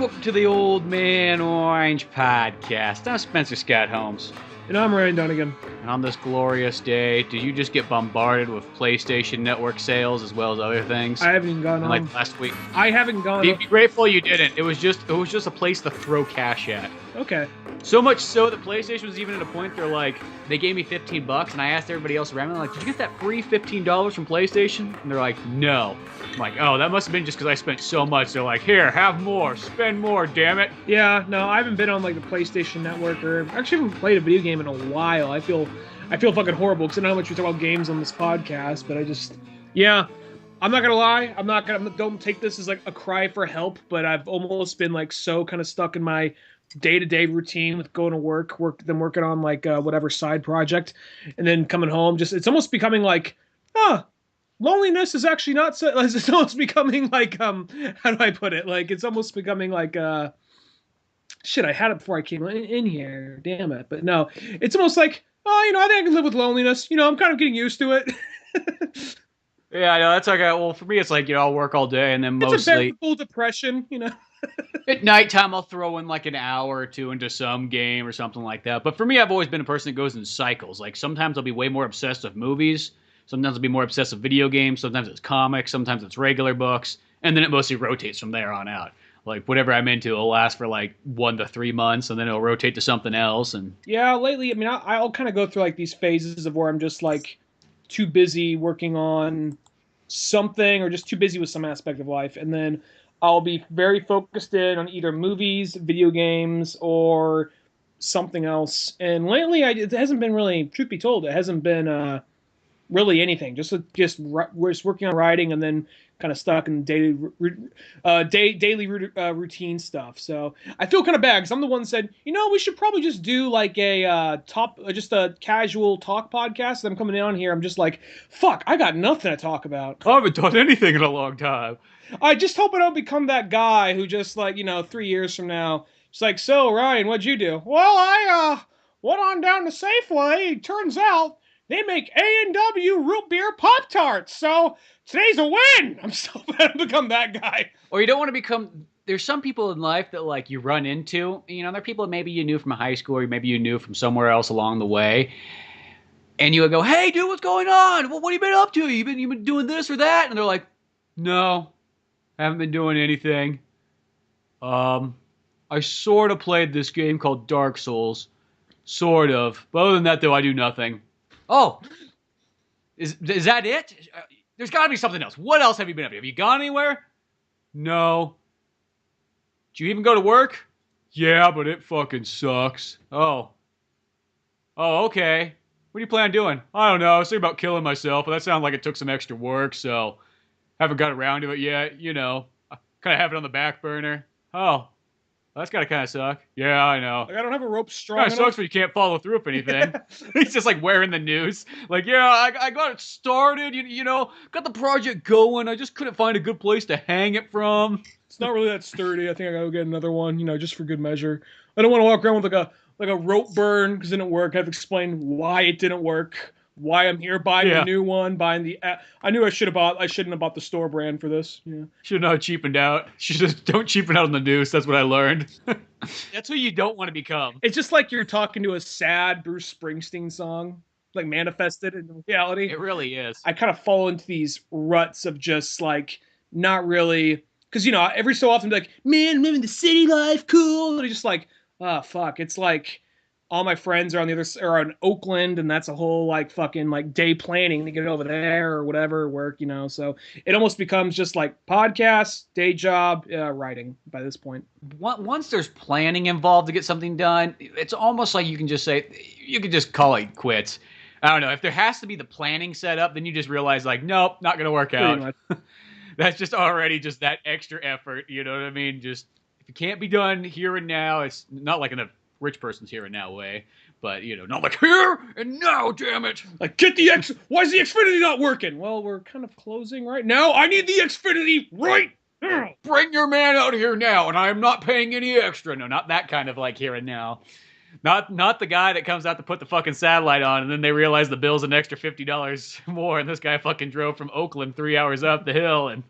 Welcome to the Old Man Orange podcast. I'm Spencer Scott Holmes. And I'm Ryan Dunigan. And on this glorious day, did you just get bombarded with PlayStation Network sales as well as other things? I haven't even gone on. Like last week. I haven't gone. Be grateful you didn't. It was just a place to throw cash at. Okay. So much so that PlayStation was even at a point they're like, they gave me $15, and I asked everybody else around me, like, did you get that free $15 from PlayStation? And they're like, no. I'm like, oh, that must have been just because I spent so much. They're like, here, have more, spend more, damn it. Yeah, no, I haven't been on like the PlayStation Network, or actually haven't played a video game in a while. I feel fucking horrible because I know how much we talk about games on this podcast, but I'm not gonna lie, don't take this as like a cry for help, but I've almost been like so kind of stuck in my day-to-day routine with going to work, then working on like whatever side project, and then coming home. Just it's almost becoming like, loneliness is actually not so. It's almost becoming like how do I put it? Like it's almost becoming like shit. I had it before I came in here. Damn it! But no, it's almost like I think I can live with loneliness. I'm kind of getting used to it. Yeah, I know. That's like, well, for me, it's like, I'll work all day and then mostly... It's a bearable depression, At nighttime, I'll throw in like an hour or two into some game or something like that. But for me, I've always been a person that goes in cycles. Like, sometimes I'll be way more obsessed with movies. Sometimes I'll be more obsessed with video games. Sometimes it's comics. Sometimes it's regular books. And then it mostly rotates from there on out. Like, whatever I'm into will last for like 1 to 3 months, and then it'll rotate to something else. And yeah, lately, I'll kind of go through like these phases of where I'm just like too busy working on something or just too busy with some aspect of life, and then I'll be very focused in on either movies, video games, or something else. And lately, it hasn't been really, truth be told, it hasn't been really anything. Just we're just working on writing, and then kind of stuck in daily routine stuff. So I feel kind of bad because I'm the one that said, we should probably just do like a just a casual talk podcast. And I'm coming in on here, I'm just like, fuck, I got nothing to talk about. I haven't done anything in a long time. I just hope I don't become that guy who just like 3 years from now, it's like, so Ryan, what'd you do? Well, I went on down to Safeway. Turns out they make A&W root beer Pop-Tarts, so today's a win! I'm so glad to become that guy. Or you don't want to become... There's some people in life that like you run into. They're people that maybe you knew from high school or maybe you knew from somewhere else along the way. And you would go, hey, dude, what's going on? What have you been up to? You been doing this or that? And they're like, no, I haven't been doing anything. I sort of played this game called Dark Souls. Sort of. But other than that, though, I do nothing. Oh, is that it? There's got to be something else. What else have you been up to? Have you gone anywhere? No. Did you even go to work? Yeah, but it fucking sucks. Oh, okay. What do you plan on doing? I don't know. I was thinking about killing myself, but that sounded like it took some extra work, so haven't got around to it yet. I kind of have it on the back burner. Oh. That's gotta kind of suck. Yeah, I know. Like, I don't have a rope strong enough. enough. Kind of sucks when you can't follow through with anything. He's just like wearing the news. Like, yeah, I got it started, got the project going. I just couldn't find a good place to hang it from. It's not really that sturdy. I think I gotta go get another one, just for good measure. I don't want to walk around with like a rope burn because it didn't work. I have to explain why it didn't work. Why I'm here buying a new one, buying the... I knew I shouldn't have bought the store brand for this. Yeah. Should not have cheapened out. Don't cheapen out on the news. That's what I learned. That's who you don't want to become. It's just like you're talking to a sad Bruce Springsteen song, like manifested in reality. It really is. I kind of fall into these ruts of just like not really... Because, every so often, like, man, I'm living the city life, cool. And it's just like, oh, fuck. It's like... all my friends are are in Oakland, and that's a whole like fucking like day planning to get over there or whatever work, So it almost becomes just like podcast, day job, writing by this point. Once there's planning involved to get something done, it's almost like you can just call it quits. I don't know. If there has to be the planning set up, then you just realize like, nope, not gonna work out. That's just already just that extra effort. You know what I mean? Just if it can't be done here and now, it's not like in a rich person's here and now way, but not like here and now, damn it. Like, why is the Xfinity not working? Well, we're kind of closing right now. I need the Xfinity right now. Bring your man out here now, and I am not paying any extra. No, not that kind of like here and now. Not the guy that comes out to put the fucking satellite on, and then they realize the bill's an extra $50 more, and this guy fucking drove from Oakland 3 hours up the hill, and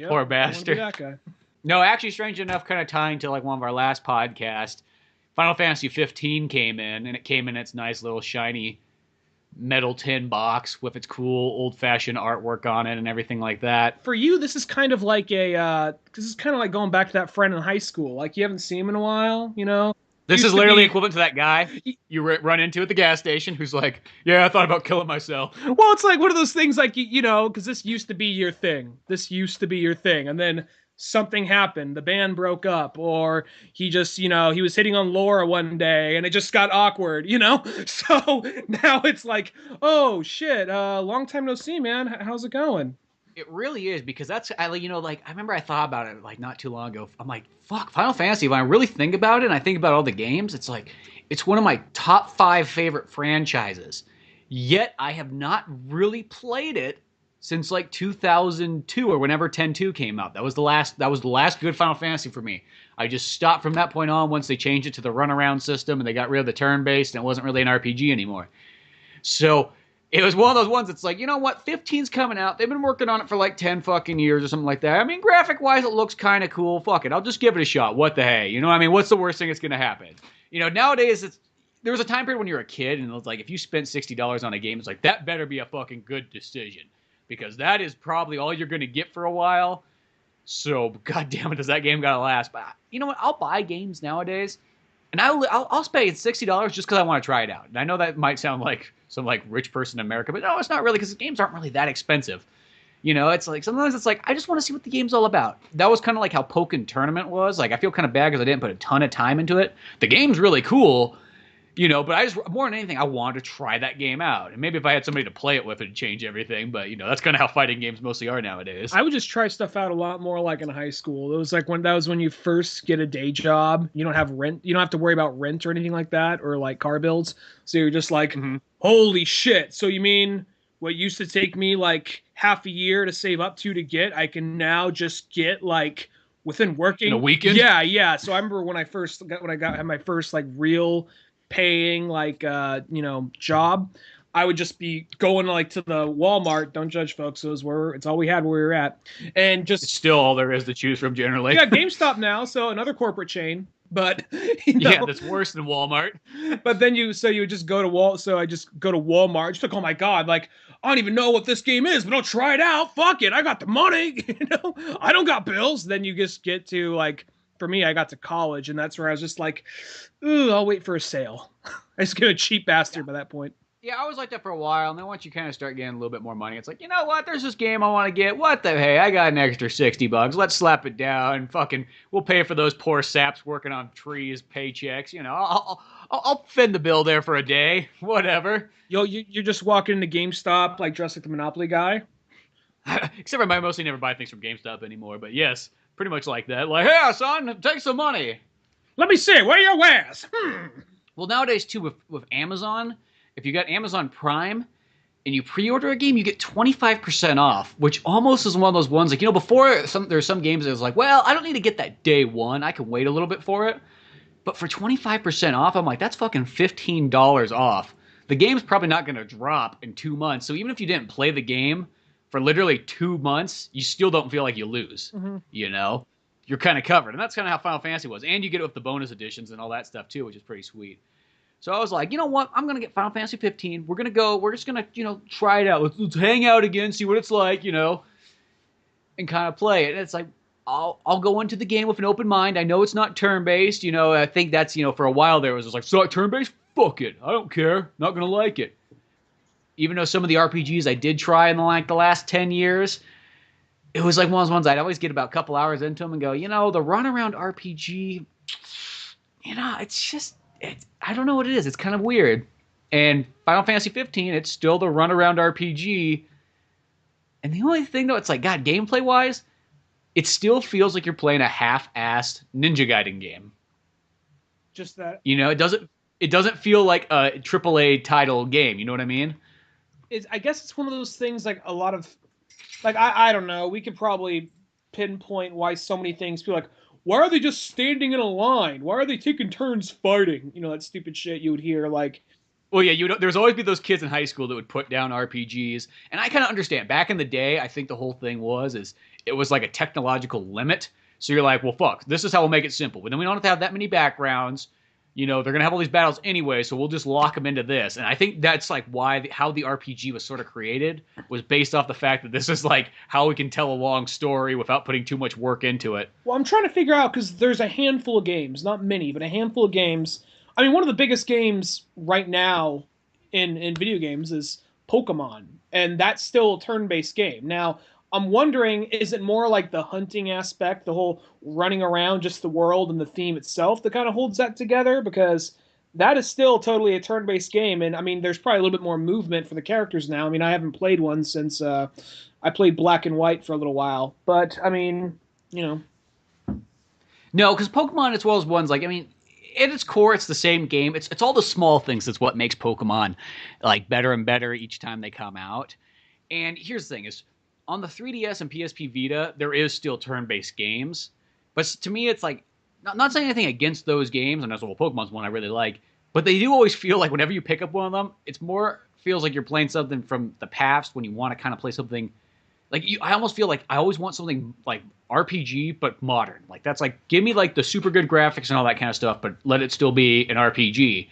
poor bastard. That guy. No, actually, strange enough, kind of tying to like one of our last podcasts, Final Fantasy 15 came in, and it came in its nice little shiny metal tin box with its cool old-fashioned artwork on it and everything like that. For you, this is kind of like this is kind of like going back to that friend in high school. Like you haven't seen him in a while, you know. This is Used to literally be. equivalent to that guy you run into at the gas station who's like, "Yeah, I thought about killing myself." Well, it's like one of those things, like you know, because this used to be your thing. This used to be your thing, and then something happened. The band broke up, or he just, you know, he was hitting on Laura one day, and it just got awkward, you know. So now it's like, oh shit, long time no see, man. How's it going? It really is because that's you know, like I remember I thought about it like not too long ago. I'm like, fuck, Final Fantasy. When I really think about it, and I think about all the games, it's like it's one of my top 5 favorite franchises. Yet I have not really played it since like 2002 or whenever 10-2 came out. That was the last. That was the last good Final Fantasy for me. I just stopped from that point on once they changed it to the runaround system and they got rid of the turn-based and it wasn't really an RPG anymore. So it was one of those ones that's like, you know what, 15's coming out. They've been working on it for like 10 fucking years or something like that. I mean, graphic-wise, it looks kind of cool. Fuck it, I'll just give it a shot. What the hey? You know what I mean? What's the worst thing that's going to happen? You know, nowadays, there was a time period when you were a kid and it was like, if you spent $60 on a game, it's like, that better be a fucking good decision. Because that is probably all you're going to get for a while. So, god damn it, does that game got to last. But you know what? I'll buy games nowadays. And I'll spend $60 just because I want to try it out. And I know that might sound like some like rich person in America, but no, it's not really because the games aren't really that expensive. You know, it's like sometimes it's like I just want to see what the game's all about. That was kind of like how Pokken Tournament was. Like I feel kind of bad because I didn't put a ton of time into it. The game's really cool, you know, but I just more than anything I wanted to try that game out. And maybe if I had somebody to play it with, it'd change everything. But you know, that's kind of how fighting games mostly are nowadays. I would just try stuff out a lot more like in high school. It was like when you first get a day job. You don't have rent. You don't have to worry about rent or anything like that, or like car bills. So you're just like, holy shit. So you mean what used to take me like half a year to save up to get, I can now just get like within working in a weekend? Yeah. So I remember when I had my first like real paying like you know, job. I would just be going like to the Walmart. Don't judge, folks. It's all we had where we were at, and just it's still all there is to choose from generally. Yeah, GameStop now, so another corporate chain. But you know, yeah, that's worse than Walmart. But then you would just go to So I just go to Walmart. Just like, oh my god, like I don't even know what this game is, but I'll try it out. Fuck it, I got the money. You know, I don't got bills. Then you just get to like, for me, I got to college, and that's where I was just like, ooh, I'll wait for a sale. I just get a cheap bastard by that point. Yeah, I was like that for a while, and then once you kind of start getting a little bit more money, it's like, you know what? There's this game I want to get. What the hey? I got an extra $60. Let's slap it down, and fucking, we'll pay for those poor saps working on trees, paychecks. You know, I'll fend the bill there for a day, whatever. You're just walking into GameStop like dressed like the Monopoly guy. Except I mostly never buy things from GameStop anymore, but yes, pretty much like that. Like, hey, son, take some money. Let me see. Where are your wares? Well, nowadays too with Amazon. If you got Amazon Prime and you pre-order a game, you get 25% off, which almost is one of those ones like, you know, before there's some games that was like, well, I don't need to get that day one. I can wait a little bit for it. But for 25% off, I'm like, that's fucking $15 off. The game's probably not going to drop in 2 months. So even if you didn't play the game for literally 2 months, you still don't feel like you lose, you know? You're kind of covered. And that's kind of how Final Fantasy was. And you get it with the bonus editions and all that stuff too, which is pretty sweet. So I was like, you know what? I'm going to get Final Fantasy 15. We're just going to, you know, try it out. Let's hang out again, see what it's like, you know, and kind of play it. And it's like, I'll go into the game with an open mind. I know it's not turn-based. You know, I think that's, you know, for a while there was just like, so turn-based? Fuck it. I don't care. Not going to like it. Even though some of the RPGs I did try in the last 10 years, it was like one of those ones I'd always get about a couple hours into them and go, you know, the runaround RPG, you know, I don't know what it is. It's kind of weird. And Final Fantasy 15, it's still the runaround RPG. And the only thing, though, it's like, God, gameplay-wise, it still feels like you're playing a half-assed Ninja Gaiden game. Just that. You know, it doesn't feel like a AAA title game. You know what I mean? I guess it's one of those things like a lot of... Like, I don't know. We could probably pinpoint why so many things feel like, why are they just standing in a line? Why are they taking turns fighting? You know, that stupid shit you would hear, like... Well, yeah, there's always be those kids in high school that would put down RPGs. And I kind of understand. Back in the day, I think the whole thing it was like a technological limit. So you're like, well, fuck, this is how we'll make it simple. But then we don't have to have that many backgrounds. You know, they're gonna have all these battles anyway, so we'll just lock them into this. And I think that's like why how the RPG was sort of created was based off the fact that this is like how we can tell a long story without putting too much work into it. Well, I'm trying to figure out because there's a handful of games, not many, but a handful of games. I mean, one of the biggest games right now in video games is Pokemon, and that's still a turn-based game. Now, I'm wondering, is it more like the hunting aspect, the whole running around just the world and the theme itself that kind of holds that together? Because that is still totally a turn-based game, and I mean, there's probably a little bit more movement for the characters now. I mean, I haven't played one since I played Black and White for a little while, but I mean, you know. No, because Pokemon, as well as ones like, I mean, at its core, it's the same game. It's all the small things that's what makes Pokemon like better and better each time they come out. And here's the thing: is on the 3DS and PSP Vita, there is still turn-based games, but to me, it's like not saying anything against those games. And that's well, Pokemon's one I really like, but they do always feel like whenever you pick up one of them, it's more feels like you're playing something from the past when you want to kind of play something. Like I almost feel like I always want something like RPG but modern. Like that's like give me like the super good graphics and all that kind of stuff, but let it still be an RPG.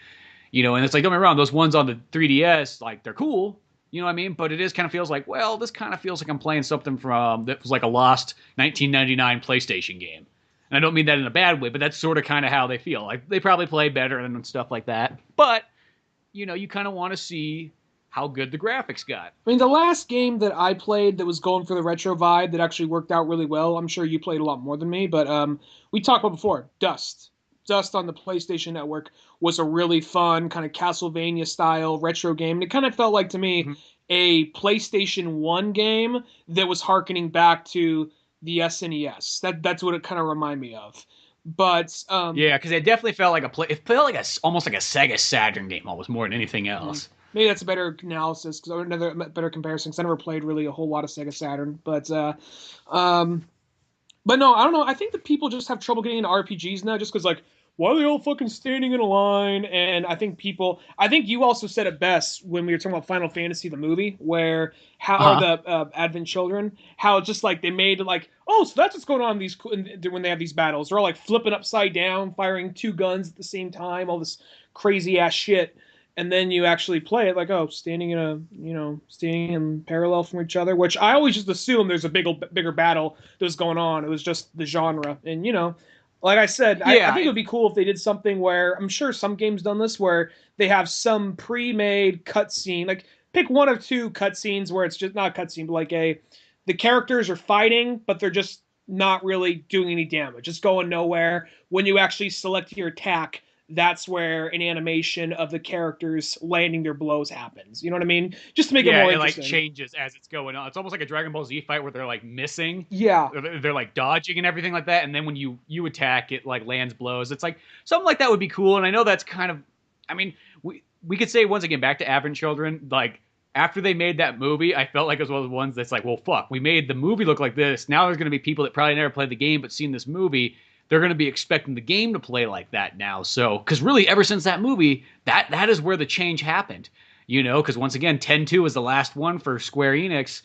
You know, and it's like don't get me wrong, those ones on the 3DS like they're cool. You know what I mean? But it is kind of feels like well, this kind of feels like I'm playing something from that was like a lost 1999 PlayStation game. And I don't mean that in a bad way, but that's sort of kind of how they feel. Like they probably play better and stuff like that. But you know, you kind of want to see how good the graphics got. I mean, the last game that I played that was going for the retro vibe that actually worked out really well, I'm sure you played a lot more than me, but we talked about before, Dust. Dust on the PlayStation Network was a really fun kind of Castlevania-style retro game. And it kind of felt like, to me, a PlayStation 1 game that was harkening back to the SNES. That's what it kind of reminded me of. But yeah, because it definitely felt like it felt like almost like a Sega Saturn game almost more than anything else. Maybe that's a better analysis because another better comparison because I never played really a whole lot of Sega Saturn, but no, I don't know. I think that people just have trouble getting into RPGs now, just because like why are they all fucking standing in a line? And I think you also said it best when we were talking about Final Fantasy the movie, where how the Advent Children, how it's just like they made it like oh so that's what's going on when they have these battles. They're all like flipping upside down, firing two guns at the same time, all this crazy ass shit. And then you actually play it like, oh, standing in parallel from each other, which I always just assume there's a bigger battle that was going on. It was just the genre. And, like I said, I think it would be cool if they did something where, I'm sure some games done this, where they have some pre-made cutscene. Like, pick one or two cutscenes where it's just not a cutscene, but like the characters are fighting, but they're just not really doing any damage. It's going nowhere. When you actually select your attack, that's where an animation of the characters landing their blows happens. You know what I mean? Just to make it more interesting. Like changes as it's going on. It's almost like a Dragon Ball Z fight where they're like missing. Yeah. They're like dodging and everything like that. And then when you attack, it like lands blows. It's like something like that would be cool. And I know that's kind of, I mean, we could say once again back to Advent Children, like after they made that movie, I felt like it was one of the ones that's like, well, fuck, we made the movie look like this. Now there's going to be people that probably never played the game but seen this movie. They're going to be expecting the game to play like that now. So, because really, ever since that movie, that is where the change happened. Because once again, 10-2 was the last one for Square Enix.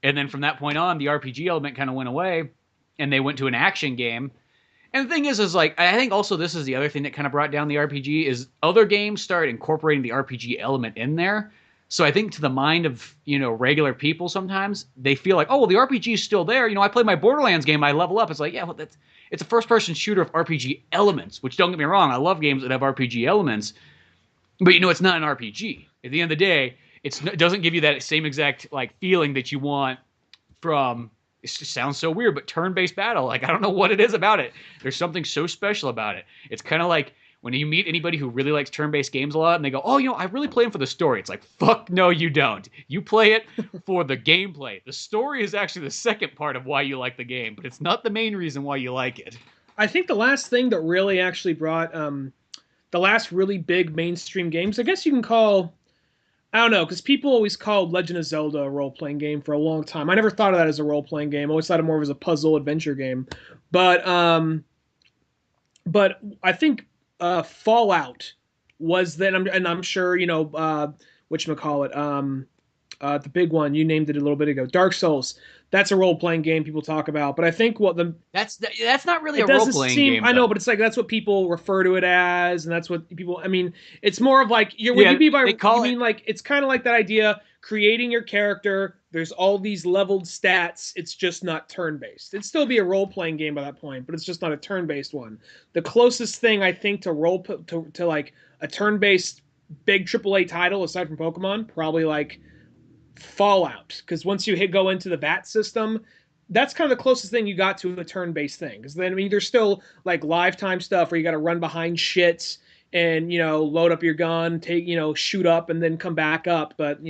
And then from that point on, the RPG element kind of went away, and they went to an action game. And the thing is like, I think also this is the other thing that kind of brought down the RPG, is other games started incorporating the RPG element in there. So I think to the mind of, regular people sometimes, they feel like, oh, well, the RPG is still there. I play my Borderlands game, I level up. It's like, yeah, well, it's a first-person shooter of RPG elements, which don't get me wrong, I love games that have RPG elements, but it's not an RPG. At the end of the day, it doesn't give you that same exact like feeling that you want from, it just sounds so weird, but turn-based battle. Like, I don't know what it is about it. There's something so special about it. It's kind of like when you meet anybody who really likes turn-based games a lot and they go, oh, I really play them for the story. It's like, fuck no, you don't. You play it for the gameplay. The story is actually the second part of why you like the game, but it's not the main reason why you like it. I think the last thing that really actually brought the last really big mainstream games, I guess you can call, I don't know, because people always called Legend of Zelda a role-playing game for a long time. I never thought of that as a role-playing game. I always thought of more as a puzzle adventure game. But I think Fallout was then, and I'm sure whatchamacallit, the big one you named it a little bit ago, Dark Souls. that's a role playing game people talk about. But I think what the That's not really it a role doesn't playing seem game. I Though. know, but it's like that's what people refer to it as, and that's what people. I mean, it's more of like you're what Yeah, you mean by they call you it. mean like it's kind of like that idea creating your character. There's all these leveled stats. It's just not turn based. It'd still be a role playing game by that point, but it's just not a turn based one. The closest thing I think to to like a turn based big AAA title aside from Pokemon, probably like Fallout, because once you go into the VAT system, that's kind of the closest thing you got to a turn-based thing. Because then, I mean, there's still like lifetime stuff where you got to run behind shits and load up your gun, take shoot up and then come back up. But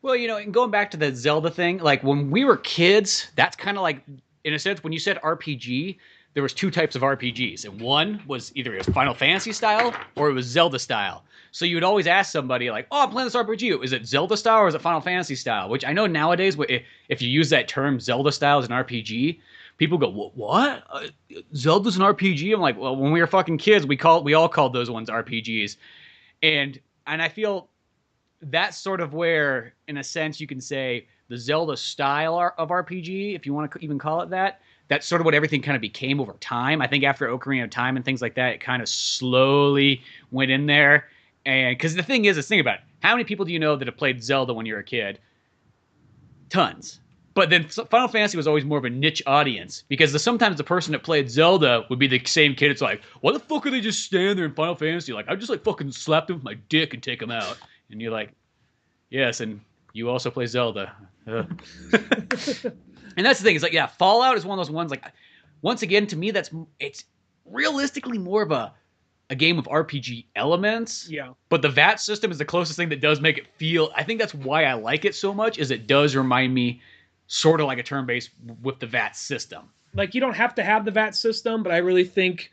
Well, and going back to the Zelda thing, like when we were kids, that's kind of like, in a sense, when you said RPG, there was two types of RPGs, and one was either it was Final Fantasy style or it was Zelda style. So you would always ask somebody like, "Oh, I'm playing this RPG. Is it Zelda style or is it Final Fantasy style?" Which I know nowadays, if you use that term Zelda style as an RPG, people go, "What? Zelda's an RPG?" I'm like, "Well, when we were fucking kids, we all called those ones RPGs," and I feel that's sort of where, in a sense, you can say the Zelda style of RPG, if you want to even call it that. That's sort of what everything kind of became over time. I think after Ocarina of Time and things like that, it kind of slowly went in there. And because the thing is think about it. How many people do you know that have played Zelda when you were a kid? Tons. But then Final Fantasy was always more of a niche audience because sometimes the person that played Zelda would be the same kid. It's like, why the fuck are they just standing there in Final Fantasy? Like, I just like fucking slap them with my dick and take them out. And you're like, yes, and you also play Zelda. And that's the thing. It's like, yeah, Fallout is one of those ones. Like, once again, to me, it's realistically more of a game of RPG elements. yeah, But the VAT system is the closest thing that does make it feel. I think that's why I like it so much. Is it does remind me sort of like a turn-based with the VAT system. like you don't have to have the VAT system, but I really think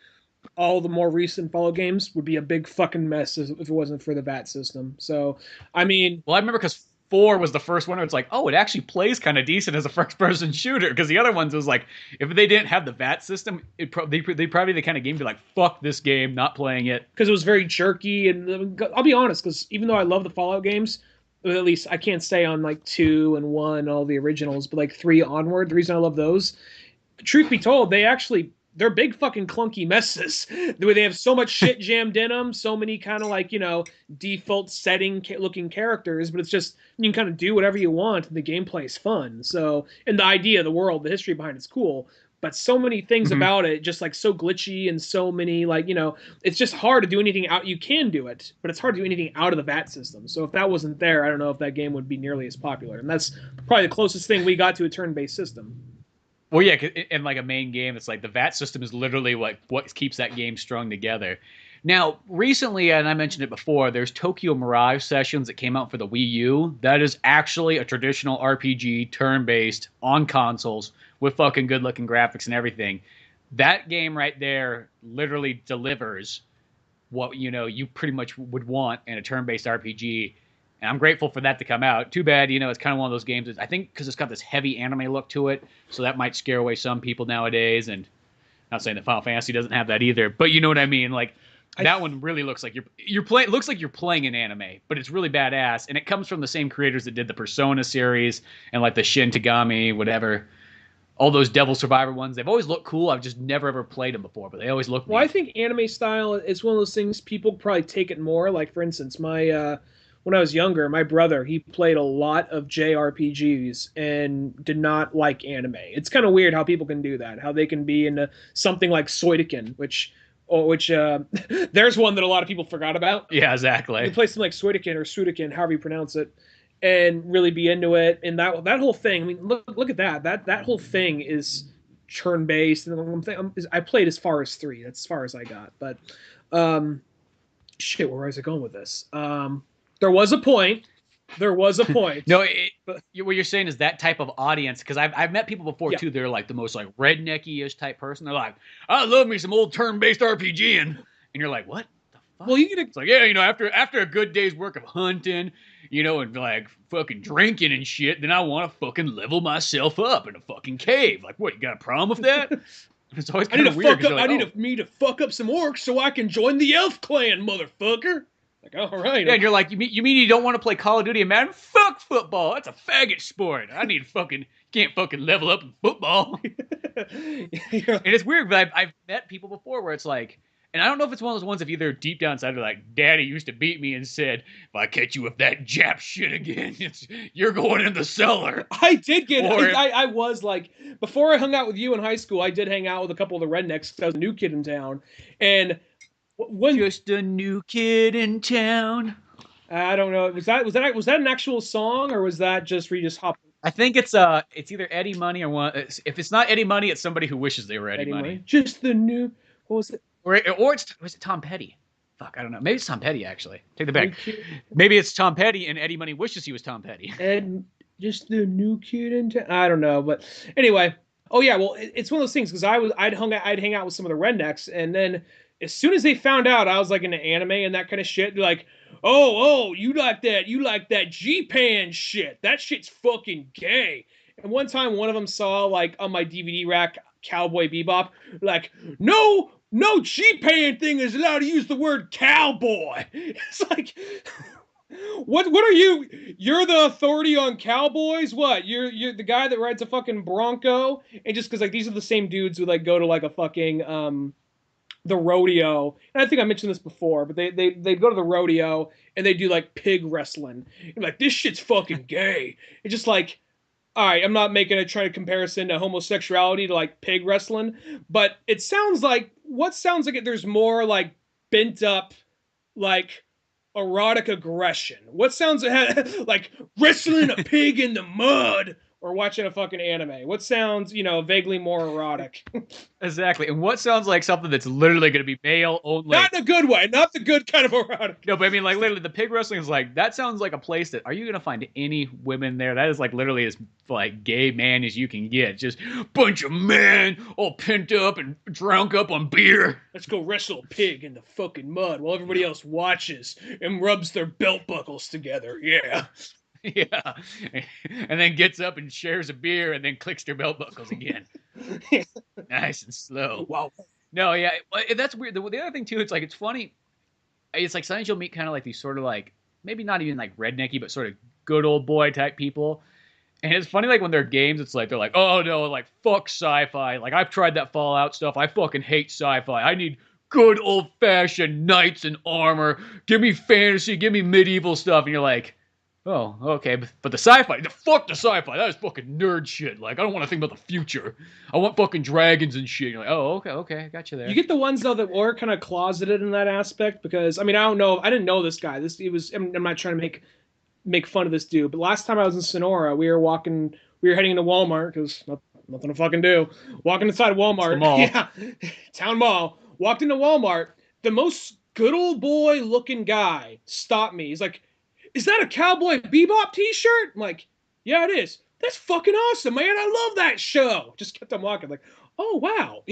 all the more recent Fallout games would be a big fucking mess if it wasn't for the VAT system. So, I mean, Well, I remember because 4 was the first one where it's like, oh, it actually plays kind of decent as a first-person shooter. Because the other ones was like, if they didn't have the VAT system, they probably the kind of game be like, fuck this game, not playing it. because it was very jerky. And I'll be honest, because even though I love the Fallout games, at least I can't say on like 2 and 1, all the originals, but like 3 onward, the reason I love those, truth be told, they're big fucking clunky messes. The way they have so much shit jammed in them, so many kind of like, default setting looking characters, but it's just, you can kind of do whatever you want and the gameplay is fun. So, and the idea, the world, the history behind it's cool. But so many things about it, just like so glitchy and so many like, it's just hard to do anything out. You can do it, but it's hard to do anything out of the VAT system. So if that wasn't there, I don't know if that game would be nearly as popular. And that's probably the closest thing we got to a turn-based system. Well, yeah, in like a main game, it's like the VAT system is literally what keeps that game strung together. Now, recently, and I mentioned it before, there's Tokyo Mirage Sessions that came out for the Wii U. That is actually a traditional RPG, turn-based, on consoles, with fucking good-looking graphics and everything. That game right there literally delivers what, you pretty much would want in a turn-based RPG. And I'm grateful for that to come out. Too bad, it's kind of one of those games. I think because it's got this heavy anime look to it, so that might scare away some people nowadays. And not saying that Final Fantasy doesn't have that either, but you know what I mean. Like that one really looks like you're playing. Looks like you're playing an anime, but it's really badass. And it comes from the same creators that did the Persona series and like the Shin Tagami, whatever. All those Devil Survivor ones. They've always looked cool. I've just never ever played them before, but they always look. Well, neat. I think anime style is one of those things people probably take it more. Like for instance, my when I was younger, my brother, he played a lot of JRPGs and did not like anime. It's kind of weird how people can do that. How they can be into something like Suikoden, which there's one that a lot of people forgot about. Yeah, exactly. You play something like Suikoden or Suikoden, however you pronounce it, and really be into it. And that whole thing. I mean, look at that. That whole thing is turn based. And I played as far as 3. That's as far as I got. But shit, where was I going with this? There was a point. There was a point. No, what you're saying is that type of audience, because I've met people before too. They're like the most like rednecky-ish type person. They're like, I love me some old turn-based RPG, and you're like, what the fuck? Well, it's like, yeah, after a good day's work of hunting, and like fucking drinking and shit, then I want to fucking level myself up in a fucking cave. Like, what? You got a problem with that? It's always kind of weird. I need me to fuck up some orcs so I can join the elf clan, motherfucker. Like, all right. Yeah, and you're like, you mean you don't want to play Call of Duty and Madden? Fuck football. That's a faggot sport. I need fucking can't fucking level up in football. And it's weird, but I've met people before where it's like, and I don't know if it's one of those ones if either deep down inside they're like, Daddy used to beat me and said, if I catch you with that Jap shit again, you're going in the cellar. I did get, Or I was like, before I hung out with you in high school, I did hang out with a couple of the rednecks because I was a new kid in town. And when just a new kid in town. I don't know, was that an actual song, or was that just where you just hop? I think it's either Eddie Money or one. If it's not Eddie Money, it's somebody who wishes they were Eddie Money. Just the new, what was it? Or was it Tom Petty? Fuck, I don't know. Maybe it's Tom Petty, actually. Take the back. Maybe it's Tom Petty and Eddie Money wishes he was Tom Petty. And just the new kid in town. I don't know, but anyway. Oh yeah, well, it's one of those things because I'd hang out with some of the rednecks, and then as soon as they found out I was like into anime and that kind of shit, they're like, oh, you like that G-Pan shit. That shit's fucking gay. And one time, one of them saw like on my DVD rack Cowboy Bebop, like, no G-Pan thing is allowed to use the word cowboy. It's like, what are you? You're the authority on cowboys? What? You're the guy that rides a fucking Bronco? And just because like these are the same dudes who like go to like a fucking the rodeo. And I think I mentioned this before, but they go to the rodeo and they do like pig wrestling. And like, this shit's fucking gay. It's just like, all right, I'm not making a trying to comparison to homosexuality to like pig wrestling, but it sounds like there's more like bent up like erotic aggression. What sounds like wrestling a pig in the mud or watching a fucking anime? What sounds, vaguely more erotic? Exactly. And what sounds like something that's literally going to be male only? Not in a good way. Not the good kind of erotic. No, but I mean, like, literally, the pig wrestling is like, that sounds like a place that, are you going to find any women there? That is, like, literally as, like, gay man as you can get. Just bunch of men all pent up and drunk up on beer. Let's go wrestle a pig in the fucking mud while everybody else watches and rubs their belt buckles together. Yeah. Yeah. And then gets up and shares a beer and then clicks their belt buckles again. Nice and slow. Wow. No, yeah. That's weird. The other thing, too, it's funny. It's like sometimes you'll meet kind of like these sort of like, maybe not even like rednecky, but sort of good old boy type people. And it's funny, like when they're games, it's like, they're like, oh no, like fuck sci-fi. Like I've tried that Fallout stuff. I fucking hate sci-fi. I need good old fashioned knights in armor. Give me fantasy. Give me medieval stuff. And you're like, oh, okay, but the sci-fi, fuck the sci-fi, that is fucking nerd shit. Like, I don't want to think about the future. I want fucking dragons and shit. You're like, oh, okay, I got you there. You get the ones, though, that were kind of closeted in that aspect, because, I mean, I don't know, I didn't know this guy. I'm not trying to make fun of this dude, but last time I was in Sonora, we were heading into Walmart, because nothing to fucking do. Walking inside Walmart. It's the mall. Yeah, town mall. Walked into Walmart, the most good old boy looking guy stopped me. He's like, is that a Cowboy Bebop t-shirt? I'm like, yeah, it is. That's fucking awesome, man. I love that show. Just kept on walking. Like, oh, wow.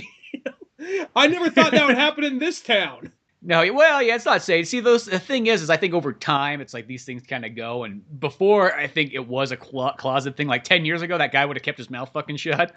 I never thought that would happen in this town. No, well, yeah, it's not saying. See, the thing is I think over time, it's like these things kind of go. And before, I think it was a closet thing. Like 10 years ago, that guy would have kept his mouth fucking shut.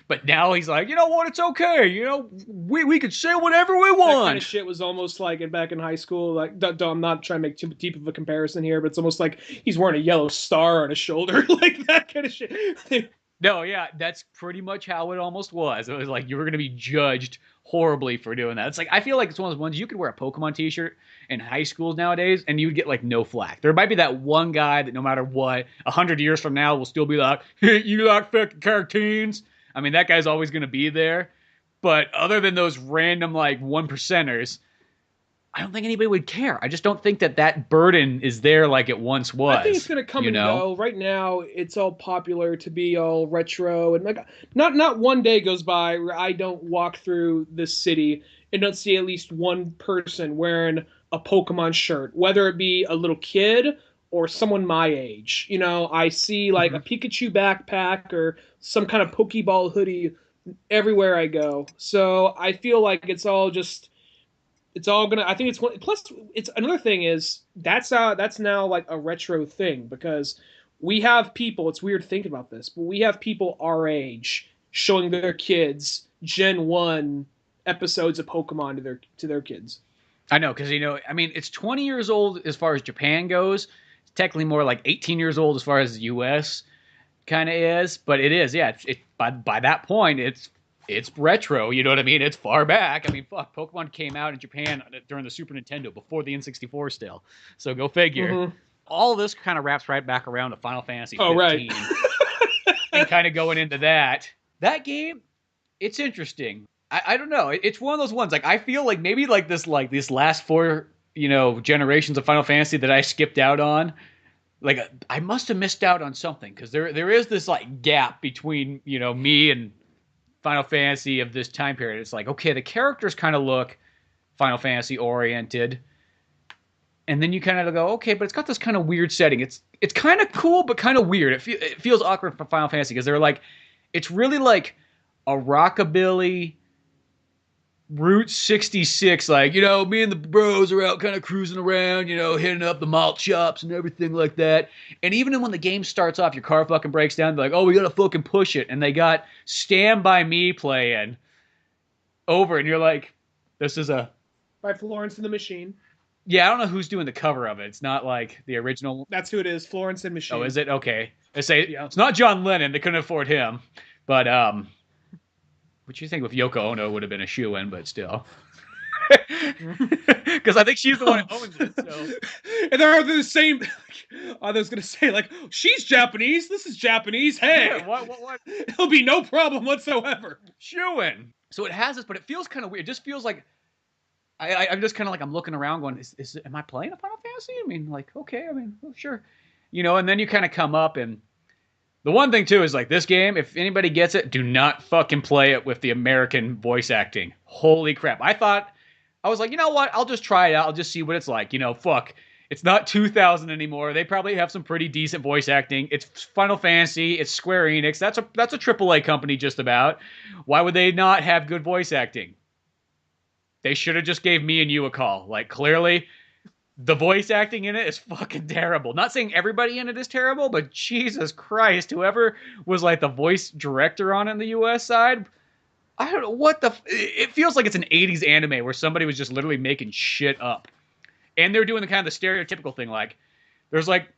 But now he's like, you know what? It's okay. We could say whatever we want. That kind of shit was almost like back in high school. Like, I'm not trying to make too deep of a comparison here, but it's almost like he's wearing a yellow star on his shoulder. Like that kind of shit. No, yeah, that's pretty much how it almost was. It was like you were going to be judged horribly for doing that. It's like, I feel like it's one of those ones, you could wear a Pokemon t-shirt in high schools nowadays and you would get like no flack. There might be that one guy that no matter what, 100 years from now will still be like, hey, you like fucking cartoons? I mean, that guy's always going to be there. But other than those random like 1%ers, I don't think anybody would care. I just don't think that burden is there like it once was. I think it's going to come and go. Right now, it's all popular to be all retro. And like, not one day goes by where I don't walk through this city and don't see at least one person wearing a Pokemon shirt, whether it be a little kid or someone my age. I see like a Pikachu backpack or some kind of Pokeball hoodie everywhere I go. So I feel like it's all gonna. I think it's one. Plus, it's another thing is that's now like a retro thing because we have people. It's weird thinking about this, but we have people our age showing their kids Gen 1 episodes of Pokemon to their kids. I know because I mean, it's 20 years old as far as Japan goes. It's technically more like 18 years old as far as the U.S. kind of is, but it is, yeah. By that point, it's retro. You know what I mean? It's far back. I mean, fuck, Pokemon came out in Japan during the Super Nintendo before the N64 still. So go figure. Mm-hmm. All of this kind of wraps right back around to Final Fantasy 15. Oh, right. And kind of going into that. That game, it's interesting. I don't know. It's one of those ones. Like I feel like maybe like this last 4 generations of Final Fantasy that I skipped out on. Like I must have missed out on something because there is this like gap between me and Final Fantasy of this time period. It's like, okay, the characters kind of look Final Fantasy oriented, and then you kind of go, okay, but it's got this kind of weird setting. It's kind of cool but kind of weird. It feels awkward for Final Fantasy because they're like, it's really like a rockabilly Route 66, like, me and the bros are out kind of cruising around, hitting up the malt shops and everything like that. And even when the game starts off, your car fucking breaks down, they're like, oh, we gotta fucking push it. And they got Stand By Me playing over, and you're like, this is by Florence and the Machine. Yeah, I don't know who's doing the cover of it. It's not like the original. That's who it is, Florence and Machine. Oh, is it? Okay. It's not John Lennon. They couldn't afford him. But, what you think with Yoko Ono would have been a shoe-in, but still. Because I think she's the one who owns it. So. And they're the same. I was going to say, like, she's Japanese. This is Japanese. Hey. Yeah, what? It'll be no problem whatsoever. Shoe-in. So it has this, but it feels kind of weird. It just feels like I'm just kind of like I'm looking around going, am I playing a Final Fantasy? I mean, like, okay, I mean, well, sure. And then you kind of come up and the one thing, too, is like this game, if anybody gets it, do not fucking play it with the American voice acting. Holy crap. I was like, you know what? I'll just try it out. I'll just see what it's like. Fuck. It's not 2000 anymore. They probably have some pretty decent voice acting. It's Final Fantasy. It's Square Enix. That's a AAA company just about. Why would they not have good voice acting? They should have just gave me and you a call. Like, clearly, the voice acting in it is fucking terrible. Not saying everybody in it is terrible, but Jesus Christ, whoever was like the voice director on it in the US side, I don't know what it feels like it's an 80s anime where somebody was just literally making shit up. And they're doing the kind of the stereotypical thing, like, there's like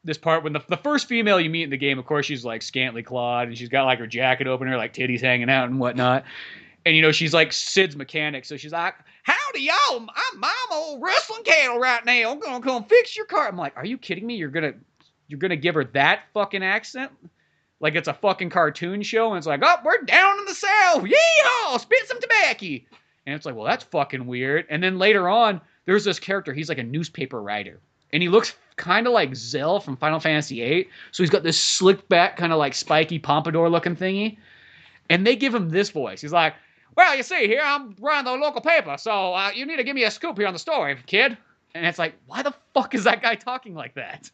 this part when the first female you meet in the game, of course, she's like scantily clad and she's got like her jacket open, her like titties hanging out and whatnot. And, she's like Sid's mechanic. So she's like, howdy, y'all. I'm old rustling cattle right now. I'm going to come fix your car. I'm like, are you kidding me? You're going to give her that fucking accent? Like it's a fucking cartoon show. And it's like, oh, we're down in the South. Yeehaw, spit some tobacco. And it's like, well, that's fucking weird. And then later on, there's this character. He's like a newspaper writer. And he looks kind of like Zell from Final Fantasy VIII. So he's got this slick back, kind of like spiky pompadour looking thingy. And they give him this voice. He's like, well, you see, here, I'm running the local paper, so you need to give me a scoop here on the story, kid. And it's like, why the fuck is that guy talking like that?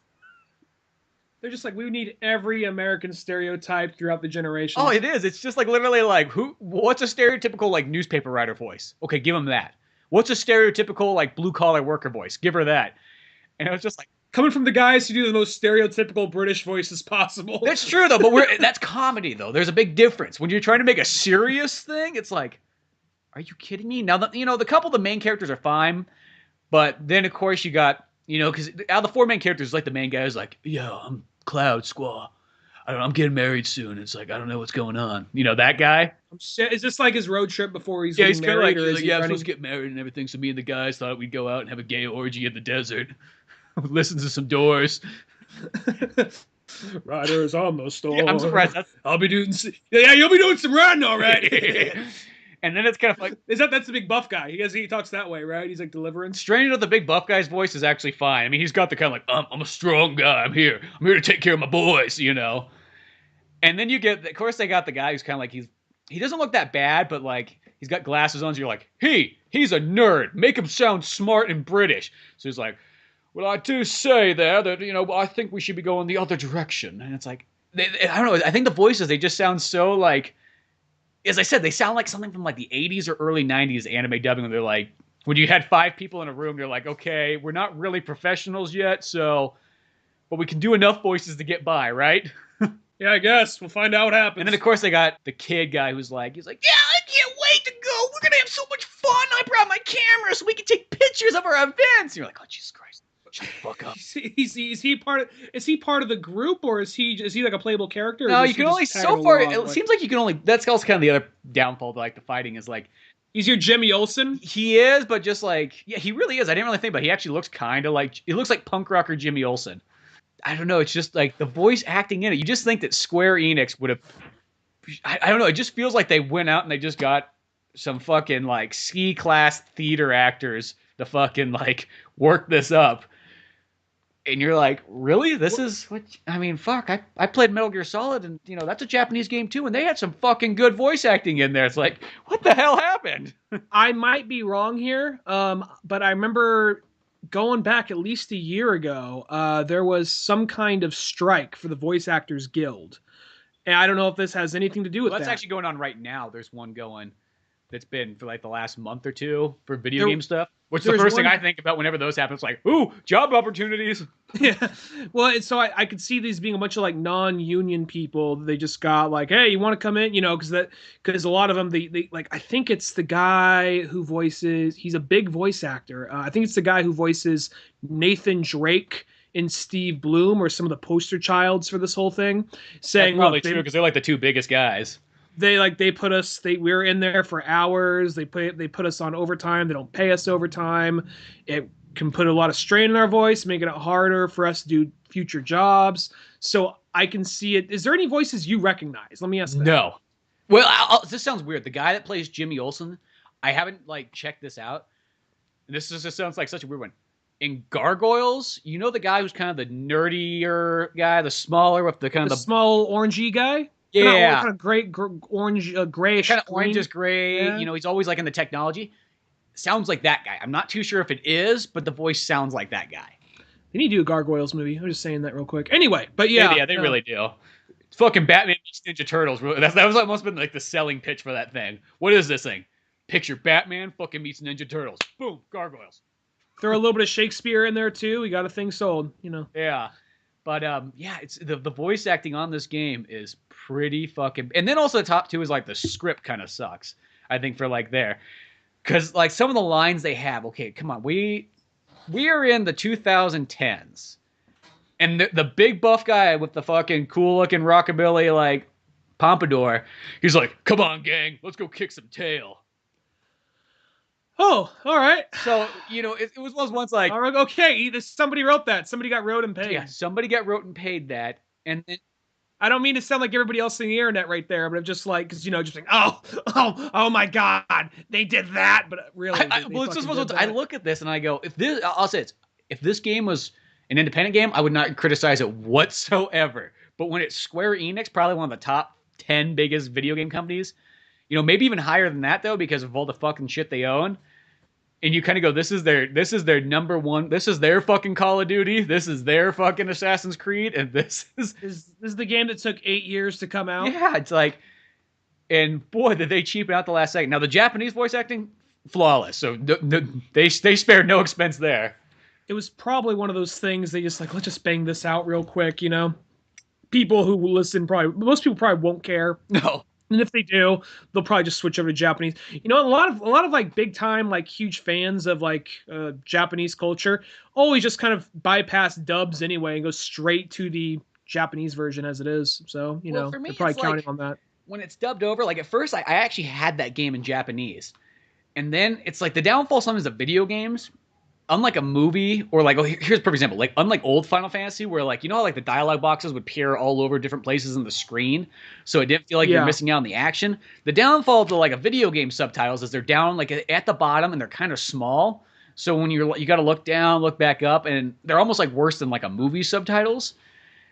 They're just like, we need every American stereotype throughout the generations. Oh, it is. It's just like literally like, what's a stereotypical like newspaper writer voice? Okay, give him that. What's a stereotypical like blue-collar worker voice? Give her that. And it was just like, coming from the guys who do the most stereotypical British voices possible. That's true, though, but that's comedy, though. There's a big difference. When you're trying to make a serious thing, it's like, are you kidding me? Now, the couple of the main characters are fine, but then, of course, you got, because out of the 4 main characters, like, the main guy is like, yeah, I'm Cloud Squaw. I'm getting married soon. It's like, I don't know what's going on. That guy? Is this like his road trip before he's getting married? He's like, I'm supposed to get married and everything, so me and the guys thought we'd go out and have a gay orgy in the desert. Listen to some Doors. Riders on the storm. Yeah, I'm surprised. I'll be doing. Yeah, you'll be doing some riding, all right. And then it's kind of like, that's the big buff guy. He talks that way, right? He's like Deliverance. Straight into the big buff guy's voice is actually fine. I mean, he's got the kind of like, I'm a strong guy. I'm here to take care of my boys, And then you get, of course, they got the guy who's kind of like he doesn't look that bad, but like he's got glasses on. So you're like, he's a nerd. Make him sound smart and British. So he's like, well, I do say there that, I think we should be going the other direction. And it's like, I don't know. I think the voices, they just sound so like, as I said, they sound like something from like the 80s or early 90s anime dubbing. Where they're like, when you had 5 people in a room, they're like, okay, we're not really professionals yet, but we can do enough voices to get by, right? Yeah, I guess. We'll find out what happens. And then, of course, they got the kid guy he's like, yeah, I can't wait to go. We're going to have so much fun. I brought my camera so we can take pictures of our events. And you're like, oh, Jesus Christ. Shut the fuck up. Is he part of the group, or is he like a playable character? Or No, is you he can only just tagging so far. along, It like- seems like you can only. That's also kind of the other downfall to like the fighting is like he's your Jimmy Olsen. he is, but just like yeah, he really is. I didn't really think, but he actually looks kind of like he looks like punk rocker Jimmy Olsen. I don't know. It's just like the voice acting in it. You just think that Square Enix would have. I don't know. It just feels like they went out and they just got some fucking like C-class theater actors to fucking like work this up. And you're like, really? This is what? I mean, fuck. I played Metal Gear Solid, and you know that's a Japanese game too, and they had some fucking good voice acting in there. It's like, what the hell happened? I might be wrong here, but I remember going back at least a year ago. There was some kind of strike for the Voice Actors Guild, and I don't know if this has anything to do with Well, that's that. actually going on right now. There's one going that's been for like the last month or two for video game stuff. Which the first thing I think about whenever those happen, it's like, ooh, job opportunities. Yeah. Well, so I could see these being a bunch of like non-union people. They just got like, hey, you want to come in? You know, because a lot of them, they like, I think it's the guy who voices. He's a big voice actor. I think it's the guy who voices Nathan Drake and Steve Bloom, or some of the poster childs for this whole thing. Saying, that's probably true because they're like the two biggest guys. They put us. We're in there for hours. They put us on overtime. They don't pay us overtime. It can put a lot of strain in our voice, making it harder for us to do future jobs. So I can see it. Is there any voices you recognize? Let me ask that. No. Well, this sounds weird. The guy that plays Jimmy Olsen, I haven't like checked this out. This just sounds like such a weird one. In Gargoyles, you know the guy who's kind of the nerdier guy, the smaller with the kind of the small orangey guy. Yeah, kind of gray, orange, grayish, kind of orangish gray. Yeah. You know, he's always like in the technology. Sounds like that guy. I'm not too sure if it is, but the voice sounds like that guy. They need to do a Gargoyles movie. I'm just saying that real quick. Anyway, but yeah, they really do. It's fucking Batman meets Ninja Turtles. That was almost been like the selling pitch for that thing. What is this thing? Picture Batman fucking meets Ninja Turtles. Boom, Gargoyles. Throw a little bit of Shakespeare in there too. We got a thing sold. You know. Yeah. But yeah, it's the voice acting on this game is pretty fucking. And then also the top two is like the script kind of sucks. I think for like there, because like some of the lines they have. Okay, come on, we are in the 2010s, and the big buff guy with the fucking cool looking rockabilly like pompadour, he's like, "Come on, gang, let's go kick some tail." Oh, all right. So you know, it was once like, all right, okay, somebody wrote that. Somebody got wrote and paid. Yeah, somebody got wrote and paid that, and then. I don't mean to sound like everybody else in the internet right there, but I'm just like, because you know, just like, oh my God, they did that, but really, well, it's just I look at this and I go, I'll say it's, if this game was an independent game, I would not criticize it whatsoever. But when it's Square Enix, probably one of the top 10 biggest video game companies, you know, maybe even higher than that though, because of all the fucking shit they own. And you kind of go, this is their number one. This is their fucking Call of Duty. This is their fucking Assassin's Creed, and this is the game that took 8 years to come out. Yeah, it's like, and boy, did they cheapen out the last second. Now the Japanese voice acting, flawless. So they spared no expense there. It was probably one of those things they just like, let's just bang this out real quick. You know, people who listen most people probably won't care. No. And if they do, they'll probably just switch over to Japanese. You know, a lot of like big time, like huge fans of like Japanese culture always just kind of bypass dubs anyway and go straight to the Japanese version as it is. So, you know, they're probably counting on that. When it's dubbed over, like at first I actually had that game in Japanese. And then it's like the downfall sometimes of video games, unlike a movie or like, here's a perfect example, like unlike old Final Fantasy where like, you know how like the dialogue boxes would appear all over different places in the screen, so it didn't feel like you're missing out on the action. The downfall to like a video game subtitles is they're down like at the bottom and they're kind of small. So when you got to look down, look back up, and they're almost like worse than like a movie subtitles.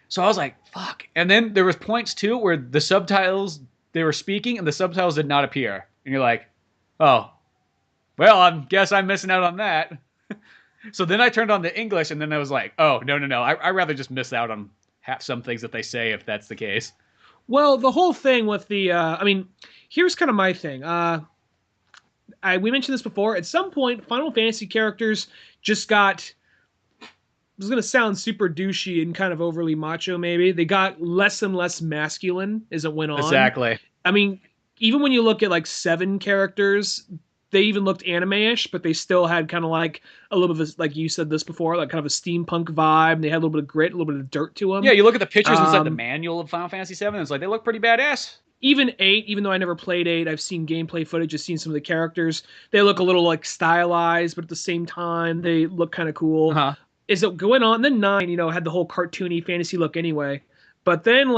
So I was like, fuck. And then there was points too where the subtitles, they were speaking and the subtitles did not appear. And you're like, oh, well, I guess I'm missing out on that. So then I turned on the English, and then I was like, oh, no. I'd rather just miss out on some things that they say if that's the case. Well, the whole thing with the, I mean, here's kind of my thing. We mentioned this before. At some point, Final Fantasy characters just got, this is going to sound super douchey and kind of overly macho maybe. They got less and less masculine as it went on. Exactly. I mean, even when you look at like 7 characters, they even looked anime-ish, but they still had kind of like a little bit of, like you said this before, like kind of a steampunk vibe. They had a little bit of grit, a little bit of dirt to them. Yeah, you look at the pictures inside the manual of Final Fantasy VII, and it's like they look pretty badass. Even 8, even though I never played 8, I've seen gameplay footage, I've seen some of the characters. They look a little like stylized, but at the same time, they look kind of cool. Uh-huh. Is it going on? Then 9, had the whole cartoony fantasy look anyway. But then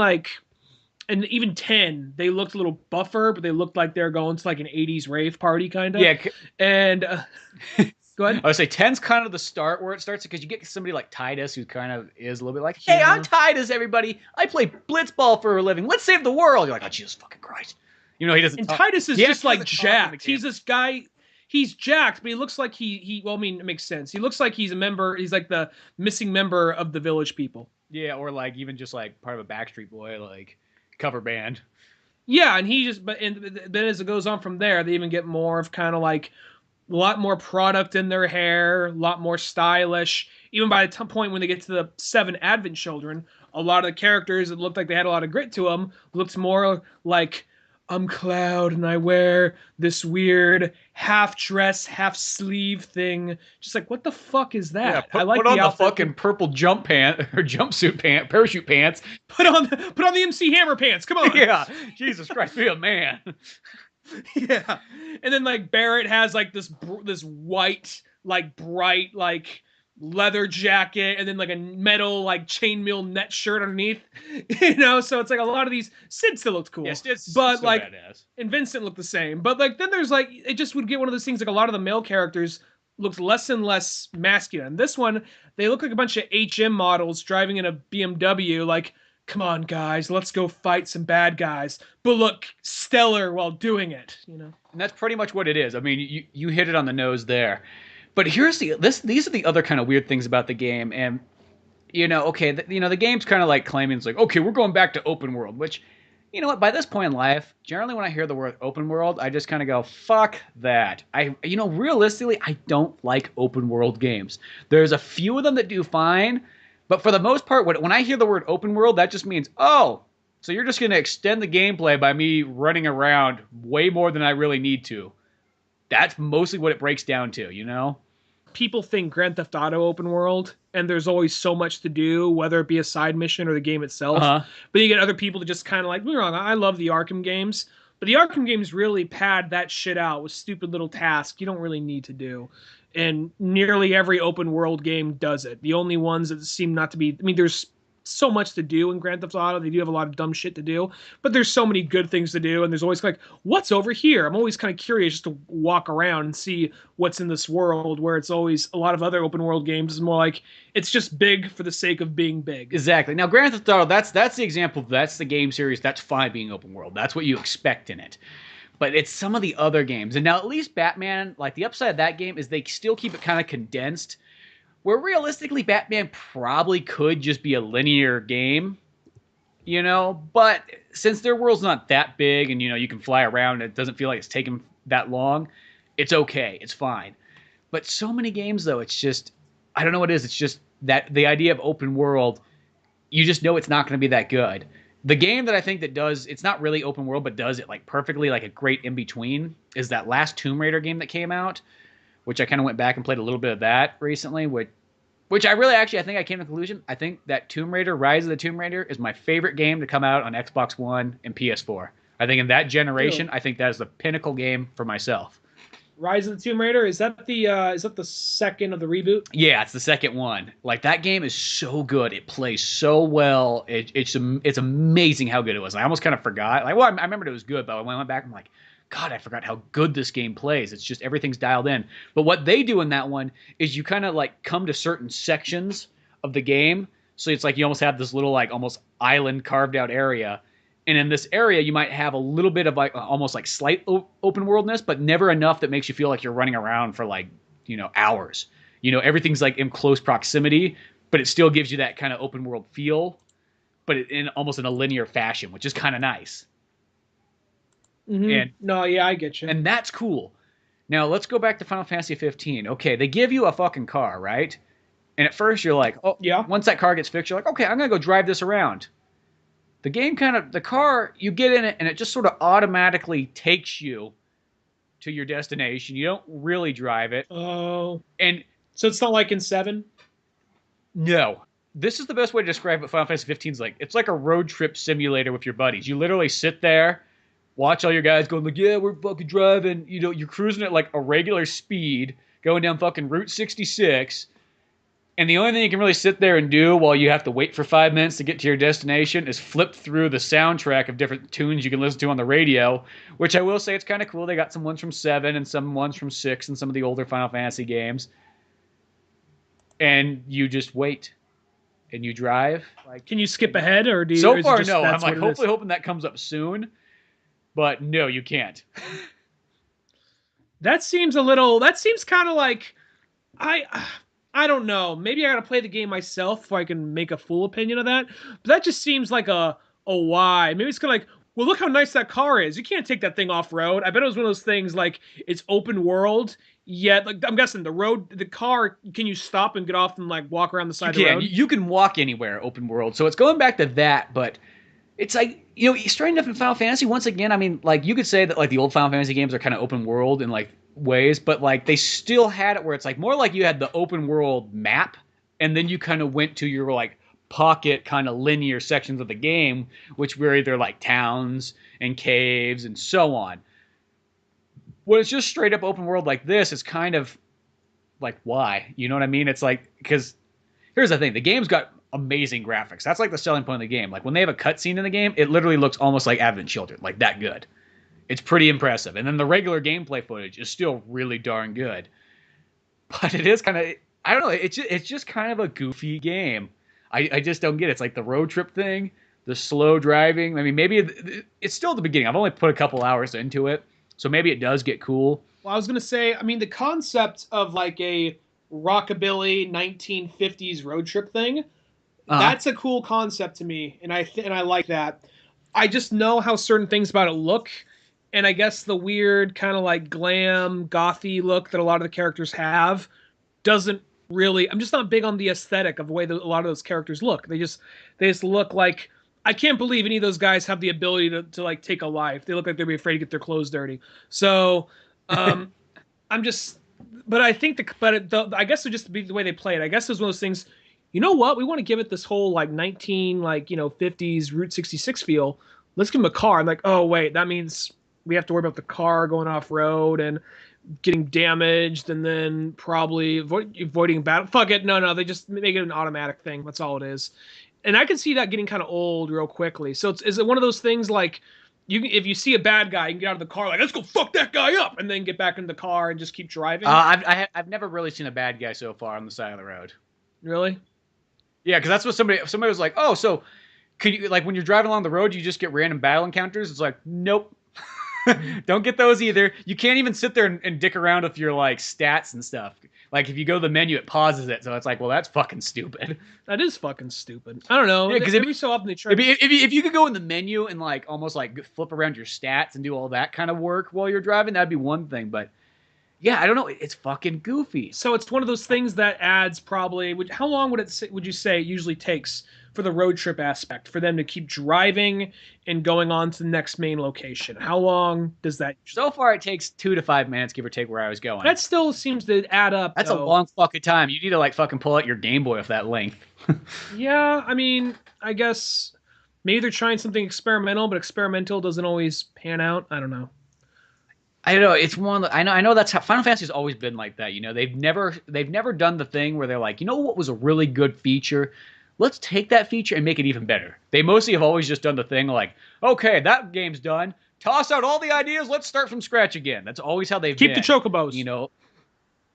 and even 10, they looked a little buffer, but they looked like they're going to like an 80s rave party kind of. Yeah. And go ahead. I would say 10's kind of the start where it starts, because you get somebody like Titus who kind of is a little bit like, hey, I'm Titus, everybody. I play blitzball for a living. Let's save the world. You're like, oh, Jesus fucking Christ. He doesn't. And Titus is just like jacked. He's this guy. He's jacked, but he looks like well, I mean, it makes sense. He looks like he's a member. He's like the missing member of the Village People. Yeah, or like even just like part of a Backstreet Boy like cover band. Yeah, and then as it goes on from there, they even get more of kind of like a lot more product in their hair, a lot more stylish. Even by the point when they get to the 7 Advent Children, a lot of the characters that looked like they had a lot of grit to them looked more like, I'm Cloud and I wear this weird half dress, half sleeve thing. Just like, what the fuck is that? Yeah, I like put on the fucking purple jumpsuit pant, parachute pants. Put on the MC Hammer pants. Come on. Yeah, Jesus Christ, be a man. Yeah, and then like Barrett has like this white, like bright, like leather jacket, and then like a metal like chainmail net shirt underneath. So it's like a lot of these. Sid still looked cool, but so like badass. And Vincent looked the same. But like then there's like it just would get one of those things like a lot of the male characters looked less and less masculine. This one, they look like a bunch of HM models driving in a BMW. Like, come on, guys, let's go fight some bad guys, but look stellar while doing it. And that's pretty much what it is. I mean, you hit it on the nose there. But here's these are the other kind of weird things about the game, and the game's kind of like claiming it's like, okay, we're going back to open world, which, you know what, by this point in life, generally when I hear the word open world, I just kind of go, fuck that. Realistically, I don't like open world games. There's a few of them that do fine, but for the most part, when I hear the word open world, that just means, oh, so you're just going to extend the gameplay by me running around way more than I really need to. That's mostly what it breaks down to, People think Grand Theft Auto open world, and there's always so much to do, whether it be a side mission or the game itself. Uh-huh. But you get other people to just kind of like, me wrong, I love the Arkham games, but the Arkham games really pad that shit out with stupid little tasks you don't really need to do. And nearly every open world game does it. The only ones that seem not to be, there's so much to do in Grand Theft Auto. They do have a lot of dumb shit to do, but there's so many good things to do, and there's always like, what's over here? I'm always kind of curious just to walk around and see what's in this world, where it's always a lot of other open world games is more like it's just big for the sake of being big. Exactly. Now, Grand Theft Auto, that's the example. That's the game series. That's fine being open world. That's what you expect in it. But it's some of the other games. And now at least Batman, like the upside of that game is they still keep it kind of condensed, where realistically Batman probably could just be a linear game, but since their world's not that big and, you can fly around and it doesn't feel like it's taking that long, it's okay. It's fine. But so many games, though, it's just, I don't know what it is. It's just that the idea of open world, you just know it's not going to be that good. The game that I think that does, it's not really open world, but does it like perfectly, like a great in-between, is that last Tomb Raider game that came out, which I kind of went back and played a little bit of that recently, which I really actually, I think I came to the conclusion, I think that Tomb Raider, Rise of the Tomb Raider, is my favorite game to come out on Xbox One and PS4. I think in that generation, I think that is the pinnacle game for myself. Rise of the Tomb Raider, is that the second of the reboot? Yeah, it's the second one. Like, that game is so good. It plays so well. It's amazing how good it was. I almost kind of forgot. Like, well, I remembered it was good, but when I went back, I'm like, God, I forgot how good this game plays. It's just everything's dialed in. But what they do in that one is you kind of like come to certain sections of the game. So it's like you almost have this little like almost island carved out area. And in this area, you might have a little bit of like almost like slight open worldness, but never enough that makes you feel like you're running around for like, hours. Everything's like in close proximity, but it still gives you that kind of open world feel, but almost in a linear fashion, which is kind of nice. Mm-hmm. I get you. And that's cool. Now, let's go back to Final Fantasy 15. Okay, they give you a fucking car, right? And at first you're like, oh, yeah. Once that car gets fixed, you're like, okay, I'm going to go drive this around. The car, you get in it, and it just sort of automatically takes you to your destination. You don't really drive it. Oh, And so it's not like in 7? no, this is the best way to describe what Final Fantasy 15 is like. It's like a road trip simulator with your buddies. You literally sit there, watch all your guys going like, yeah, we're fucking driving. You know, you're cruising at like a regular speed, going down fucking Route 66. And the only thing you can really sit there and do while you have to wait for 5 minutes to get to your destination is flip through the soundtrack of different tunes you can listen to on the radio, which I will say it's kind of cool. They got some ones from 7 and some ones from 6 and some of the older Final Fantasy games. And you just wait. And you drive. Like, can you skip ahead, or do you? So or far, just, no. I'm like hopefully hoping that comes up soon. But no, you can't. That seems kind of like, I don't know. Maybe I gotta play the game myself before I can make a full opinion of that. But that just seems like a why. Maybe it's kind of like, well, look how nice that car is. You can't take that thing off road. I bet it was one of those things like it's open world. Yet, like I'm guessing the car, can you stop and get off and like walk around the side of the road? You can walk anywhere, open world. So it's going back to that, but it's like, you know, straight enough in Final Fantasy, once again, I mean, like you could say that like the old Final Fantasy games are kind of open world in like ways, but like they still had it where it's like more like you had the open world map, and then you kind of went to your like pocket kind of linear sections of the game, which were either like towns and caves and so on. When it's just straight up open world like this, it's kind of like, why? You know what I mean? It's like, because here's the thing. The game's got amazing graphics. That's like the selling point of the game. Like when they have a cutscene in the game, it literally looks almost like Advent Children, like that good. It's pretty impressive. And then the regular gameplay footage is still really darn good. But it is kind of, I don't know, it's just kind of a goofy game. I just don't get it. It's like the road trip thing, the slow driving. I mean, maybe it's still the beginning. I've only put a couple hours into it. So maybe it does get cool. Well, I was going to say, I mean, the concept of like a rockabilly 1950s road trip thing, that's a cool concept to me. And I like that. I just know how certain things about it look. And I guess the weird kind of like glam, gothy look that a lot of the characters have doesn't really, I'm just not big on the aesthetic of the way that a lot of those characters look. They just look like, I can't believe any of those guys have the ability to like take a life. They look like they'd be afraid to get their clothes dirty. So I'm just, but I think I guess it would just be the way they play it. I guess it was one of those things, you know what? We want to give it this whole like 50s Route 66 feel. Let's give them a car. I'm like, oh wait, that means we have to worry about the car going off road and getting damaged and then probably avoiding battle. Fuck it. No, they just make it an automatic thing. That's all it is. And I can see that getting kind of old real quickly. So is it one of those things like if you see a bad guy, you can get out of the car like, let's go fuck that guy up, and then get back in the car and just keep driving? I've never really seen a bad guy so far on the side of the road. Really? Yeah, because that's what somebody was like, oh, so could you, like when you're driving along the road, you just get random battle encounters? It's like, nope. Don't get those either. You can't even sit there and dick around with your like stats and stuff. Like if you go to the menu, it pauses it, so it's like, well, that's fucking stupid. That is fucking stupid. I don't know. Yeah, because every so often they try. If you could go in the menu and like almost like flip around your stats and do all that kind of work while you're driving, that'd be one thing. But yeah, I don't know. It's fucking goofy. So it's one of those things that adds probably. How long would you say it usually takes for the road trip aspect for them to keep driving and going on to the next main location? How long does that? So far, it takes 2 to 5 minutes, give or take, where I was going. That still seems to add up. That's a long fucking time. You need to like fucking pull out your Game Boy of that length. Yeah, I mean, I guess maybe they're trying something experimental, but experimental doesn't always pan out. I don't know. I don't know. It's one. I know that's how Final Fantasy has always been like that. You know, they've never done the thing where they're like, you know what was a really good feature? Let's take that feature and make it even better. They mostly have always just done the thing like, okay, that game's done. Toss out all the ideas. Let's start from scratch again. That's always how they've keep been. the chocobos. You know.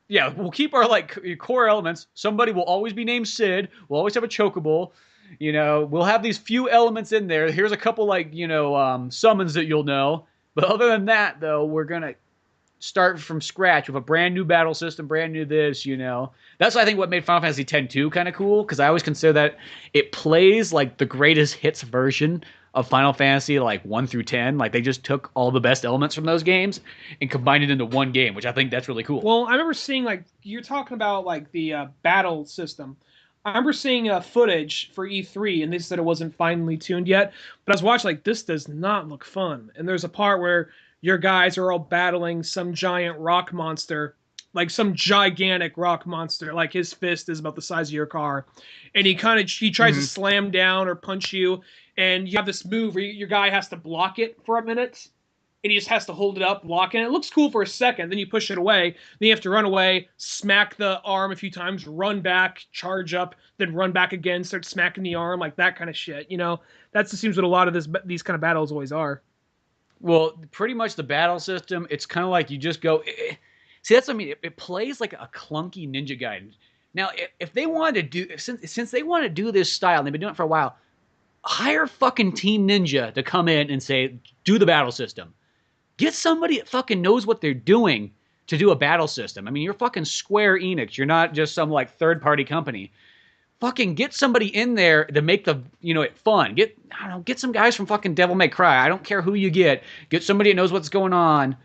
Yeah, we'll keep our like core elements. Somebody will always be named Sid. We'll always have a chocobo. You know, we'll have these few elements in there. Here's a couple like, you know, summons that you'll know. But other than that, though, we're going to start from scratch with a brand new battle system, brand new this, you know. That's, I think, what made Final Fantasy X-2 kind of cool, because I always consider that it plays like the greatest hits version of Final Fantasy, like 1 through 10. Like, they just took all the best elements from those games and combined it into one game, which I think that's really cool. Well, I remember seeing, like, you're talking about, like, the battle system. I remember seeing footage for E3, and they said it wasn't finely tuned yet. But I was watching, like, this does not look fun. And there's a part where your guys are all battling some giant rock monster, like some gigantic rock monster, like his fist is about the size of your car, and he tries to Mhm. slam down or punch you, and you have this move where your guy has to block it for a minute, and he just has to hold it up, block it. And it looks cool for a second, then you push it away, then you have to run away, smack the arm a few times, run back, charge up, then run back again, start smacking the arm, like that kind of shit. That just seems what a lot of these kind of battles always are. Well, pretty much the battle system, it's kind of like you just go. See, that's what I mean. It plays like a clunky Ninja Gaiden. Now, if they wanted to do, since they want to do this style, and they've been doing it for a while, hire fucking Team Ninja to come in and say, do the battle system. Get somebody that fucking knows what they're doing to do a battle system. I mean, you're fucking Square Enix. You're not just some like third party company. Fucking get somebody in there to make it fun. Get some guys from fucking Devil May Cry. I don't care who you get. Get somebody that knows what's going on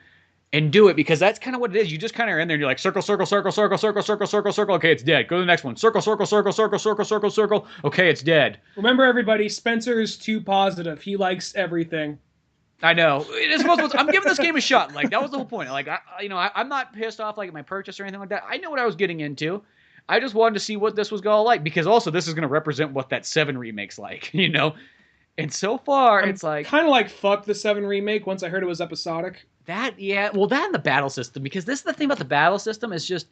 and do it, because that's kind of what it is. You just kind of are in there and you're like, circle, circle, circle, circle, circle, circle, circle, circle. Okay, it's dead. Go to the next one. Circle, circle, circle, circle, circle, circle, circle. Okay, it's dead. Remember, everybody, Spencer is too positive. He likes everything. I know. I'm giving this game a shot. Like, that was the whole point. Like, I'm not pissed off like at my purchase or anything like that. I know what I was getting into. I just wanted to see what this was going to like, because also this is going to represent what that 7 remake's like, And so far, it's like kind of like fuck the 7 remake. Once I heard it was episodic. that. Yeah, well, that and the battle system, because this is the thing about the battle system is just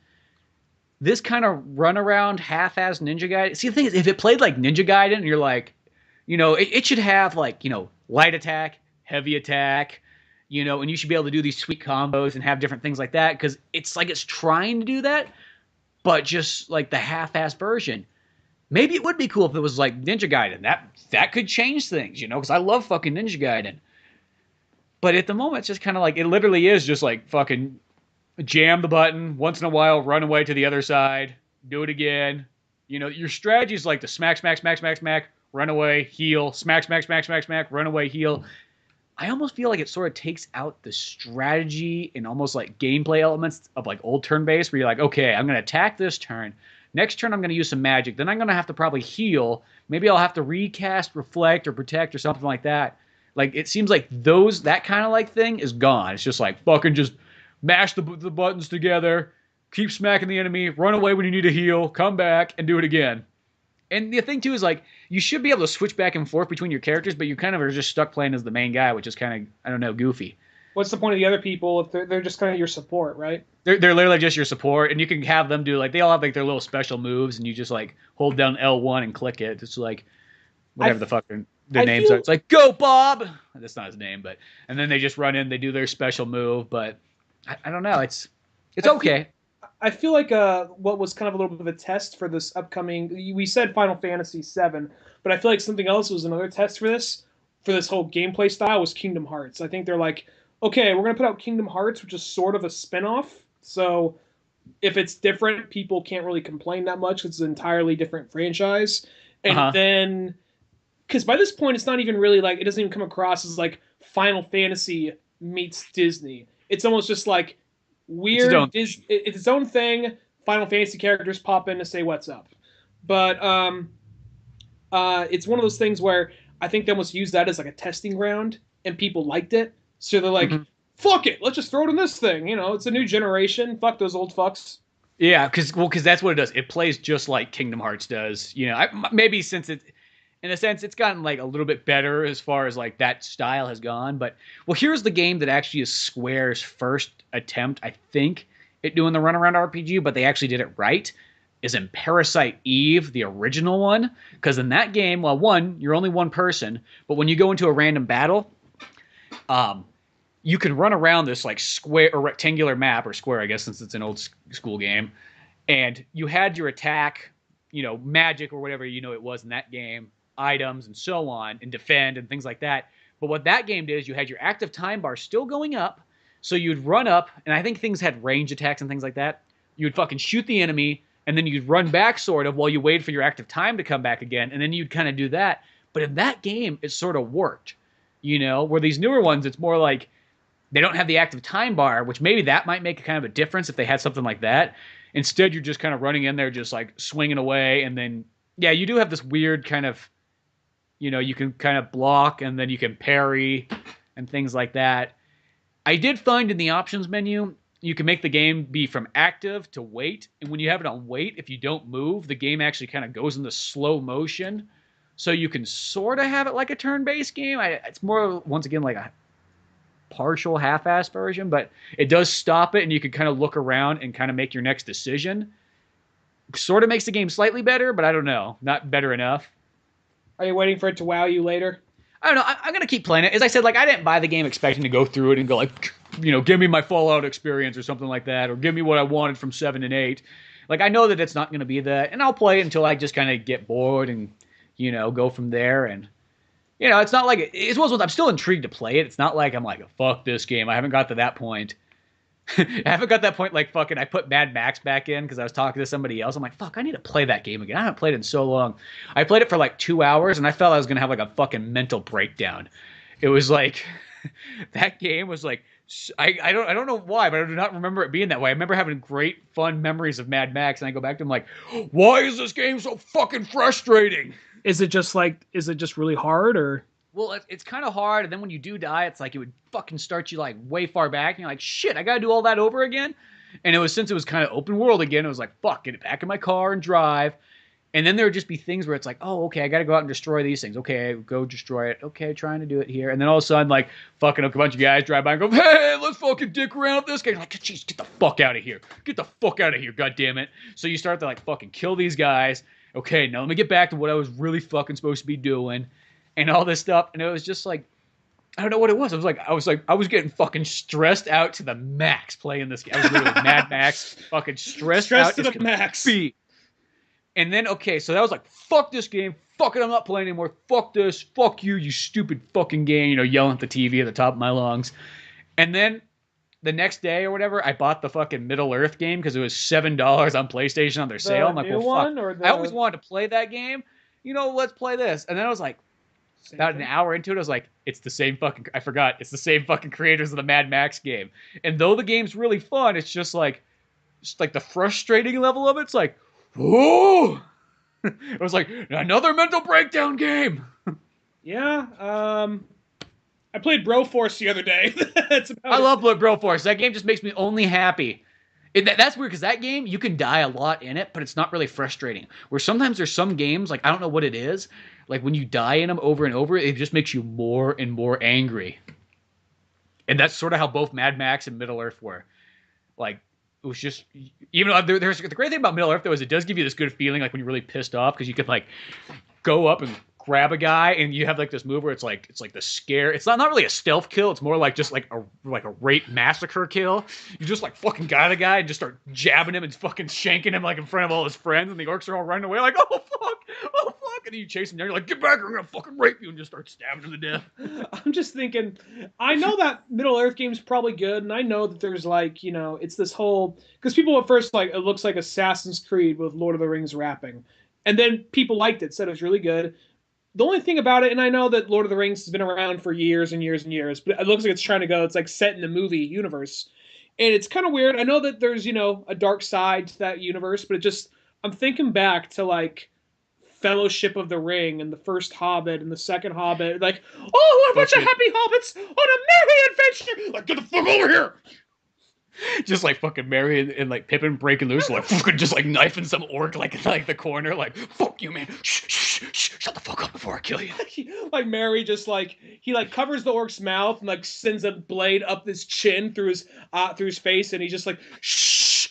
this kind of runaround half-ass Ninja Gaiden. See, the thing is, if it played like Ninja Gaiden, you're like, it should have like light attack, heavy attack, and you should be able to do these sweet combos and have different things like that, because it's like it's trying to do that, but just like the half-ass version. Maybe it would be cool if it was like Ninja Gaiden. That could change things, because I love fucking Ninja Gaiden. But at the moment, it's just kind of like, it literally is just like fucking jam the button, once in a while, run away to the other side, do it again. Your strategy is like to smack, smack, smack, smack, smack, run away, heal, smack, smack, smack, smack, smack, run away, heal. I almost feel like it sort of takes out the strategy and almost like gameplay elements of like old turn-based, where you're like, okay, I'm going to attack this turn. Next turn, I'm going to use some magic. Then I'm going to have to probably heal. Maybe I'll have to recast, reflect, or protect, or something like that. Like, it seems like that kind of like thing is gone. It's just like fucking just mash the buttons together, keep smacking the enemy, run away when you need to heal, come back, and do it again. And the thing, too, is like, you should be able to switch back and forth between your characters, but you kind of are just stuck playing as the main guy, which is kind of, I don't know, goofy. What's the point of the other people if they're just kind of your support, right? They're literally just your support, and you can have them do, like, they all have, like, their little special moves, and you just, like, hold down L1 and click it. It's like, whatever the fuck their names are. It's like, go, Bob! That's not his name, but... And then they just run in, they do their special move, but... I don't know, it's okay. I feel like what was kind of a little bit of a test for this upcoming... We said Final Fantasy VII, but I feel like something else was another test for this whole gameplay style, was Kingdom Hearts. I think they're like, okay, we're going to put out Kingdom Hearts, which is sort of a spinoff, so if it's different, people can't really complain that much. It's an entirely different franchise. And then... Because by this point, it's not even really like... It doesn't even come across as like Final Fantasy meets Disney. It's almost just like weird. It's its own thing. Final Fantasy characters pop in to say what's up. But it's one of those things where I think they almost use that as like a testing ground, and people liked it. So they're like, fuck it, let's just throw it in this thing. It's a new generation. Fuck those old fucks. Yeah, because that's what it does. It plays just like Kingdom Hearts does. Maybe since it... In a sense, it's gotten like a little bit better as far as like that style has gone. But, well, here's the game that actually is Square's first attempt, I think, at doing the runaround RPG, but they actually did it right, is in Parasite Eve, the original one. Because in that game, well, one, you're only one person, but when you go into a random battle, you can run around this like square or rectangular map, or square, I guess, since it's an old school game, and you had your attack, magic or whatever it was in that game, items and so on, and defend and things like that. But what that game did is you had your active time bar still going up, so you'd run up, and I think things had range attacks and things like that. You'd fucking shoot the enemy, and then you'd run back sort of while you wait for your active time to come back again, and then you'd kind of do that. But in that game, it sort of worked, where these newer ones, it's more like they don't have the active time bar, which maybe that might make a kind of a difference if they had something like that. Instead, you're just kind of running in there, just like swinging away, and then, yeah, you do have this weird kind of, you can kind of block, and then you can parry and things like that. I did find in the options menu, you can make the game be from active to wait. And when you have it on wait, if you don't move, the game actually kind of goes into slow motion. So you can sort of have it like a turn-based game. It's more, once again, like a partial half-assed version, but it does stop it and you can kind of look around and kind of make your next decision. Sort of makes the game slightly better, but I don't know. Not better enough. Are you waiting for it to wow you later? I don't know. I'm going to keep playing it. As I said, like, I didn't buy the game expecting to go through it and go like, give me my Fallout experience or something like that, or give me what I wanted from 7 and 8. Like, I know that it's not going to be that, and I'll play it until I just kind of get bored and, go from there. And, it's not like, it's one of those ones, I'm still intrigued to play it. It's not like I'm like, fuck this game. I haven't got to that point. I haven't got that point like fucking I put Mad Max back in because I was talking to somebody else. I'm like, fuck, I need to play that game again. I haven't played it in so long. I played it for like 2 hours and I felt I was going to have like a fucking mental breakdown. It was like, that game was like, I don't know why, but I do not remember it being that way. I remember having great fun memories of Mad Max and I go back to them like, why is this game so fucking frustrating? Is it just really hard or? Well, it's kind of hard, and then when you do die, it's like it would fucking start you like way far back, and you're like, shit, I gotta do all that over again? And since it was kind of open world again, it was like, fuck, get it back in my car and drive. And then there would just be things where it's like, oh, okay, I gotta go out and destroy these things. Okay, go destroy it. Okay, trying to do it here. And then all of a sudden, like, fucking a bunch of guys drive by and go, hey, let's fucking dick around with this guy. You're like, jeez, get the fuck out of here. Get the fuck out of here, goddammit. So you start to like fucking kill these guys. Okay, now let me get back to what I was really fucking supposed to be doing. And all this stuff, and it was just like, I don't know what it was. I was getting fucking stressed out to the max playing this game. I was literally Mad Max, fucking stressed out to the max. And then, okay, so that was like, fuck this game, fuck it, I'm not playing anymore, fuck this, fuck you, you stupid fucking game, yelling at the TV at the top of my lungs. And then the next day or whatever, I bought the fucking Middle Earth game because it was $7 on PlayStation on their sale. I'm like, well, fuck. I always wanted to play that game. Let's play this. And then I was like, about an hour into it, I was like, it's the same fucking creators of the Mad Max game. And though the game's really fun, it's just like the frustrating level of it's like, whoa! It was like, another mental breakdown game. Yeah, I played Broforce the other day. I love Broforce. That game just makes me only happy. That's weird because that game, you can die a lot in it, but it's not really frustrating. Where sometimes there's some games, like, I don't know what it is, like when you die in them over and over, it just makes you more and more angry. And that's sort of how both Mad Max and Middle Earth were. Like, it was just, even though there's the great thing about Middle Earth though is it does give you this good feeling like when you're really pissed off because you can like go up and grab a guy and you have like this move where it's like the scare. It's not really a stealth kill. It's more like just like a rape massacre kill. You just like fucking got the guy and just start jabbing him and fucking shanking him like in front of all his friends and the orcs are all running away like, oh fuck, and then you chase him down. You're like, get back, or I'm gonna fucking rape you, and just start stabbing him to death. I'm just thinking, I know that Middle Earth game's probably good, and I know that there's like, it's this whole, because people at first like, it looks like Assassin's Creed with Lord of the Rings rapping, and then people liked it, said it was really good. The only thing about it, and I know that Lord of the Rings has been around for years and years and years, but it looks like it's trying to go, it's like set in the movie universe. And it's kind of weird. I know that there's, a dark side to that universe, but I'm thinking back to like Fellowship of the Ring and the first Hobbit and the second Hobbit. Like, oh, what a bunch of happy hobbits on a merry adventure! Like, get the fuck over here! Just like fucking Merry and like Pippin breaking loose, like fucking just like knifing some orc like in like the corner, like fuck you, man, shh, shut the fuck up before I kill you. Like Merry just like he like covers the orc's mouth and like sends a blade up his chin through his face, and he's just like shh.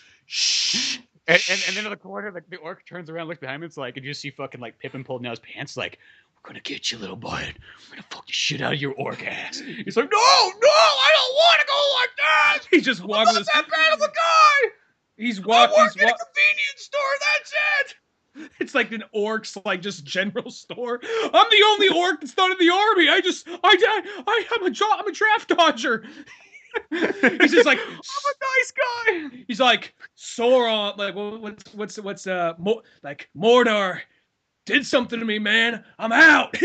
And then in the corner, like the orc turns around, looks behind him, it's like, and you just see fucking like Pippin pulling down his pants, like, we're gonna get you, little boy. We're gonna fuck the shit out of your orc ass. He's like, no, I don't want to go like that. He's just walking. I'm not that bad of a guy. He's walking. I work at a convenience store. That's it. It's like an orc's like just general store. I'm the only orc that's not in the army. I'm a draft dodger. He's just like, I'm a nice guy. He's like, Sauron, like, what's like Mordor did something to me, man. I'm out.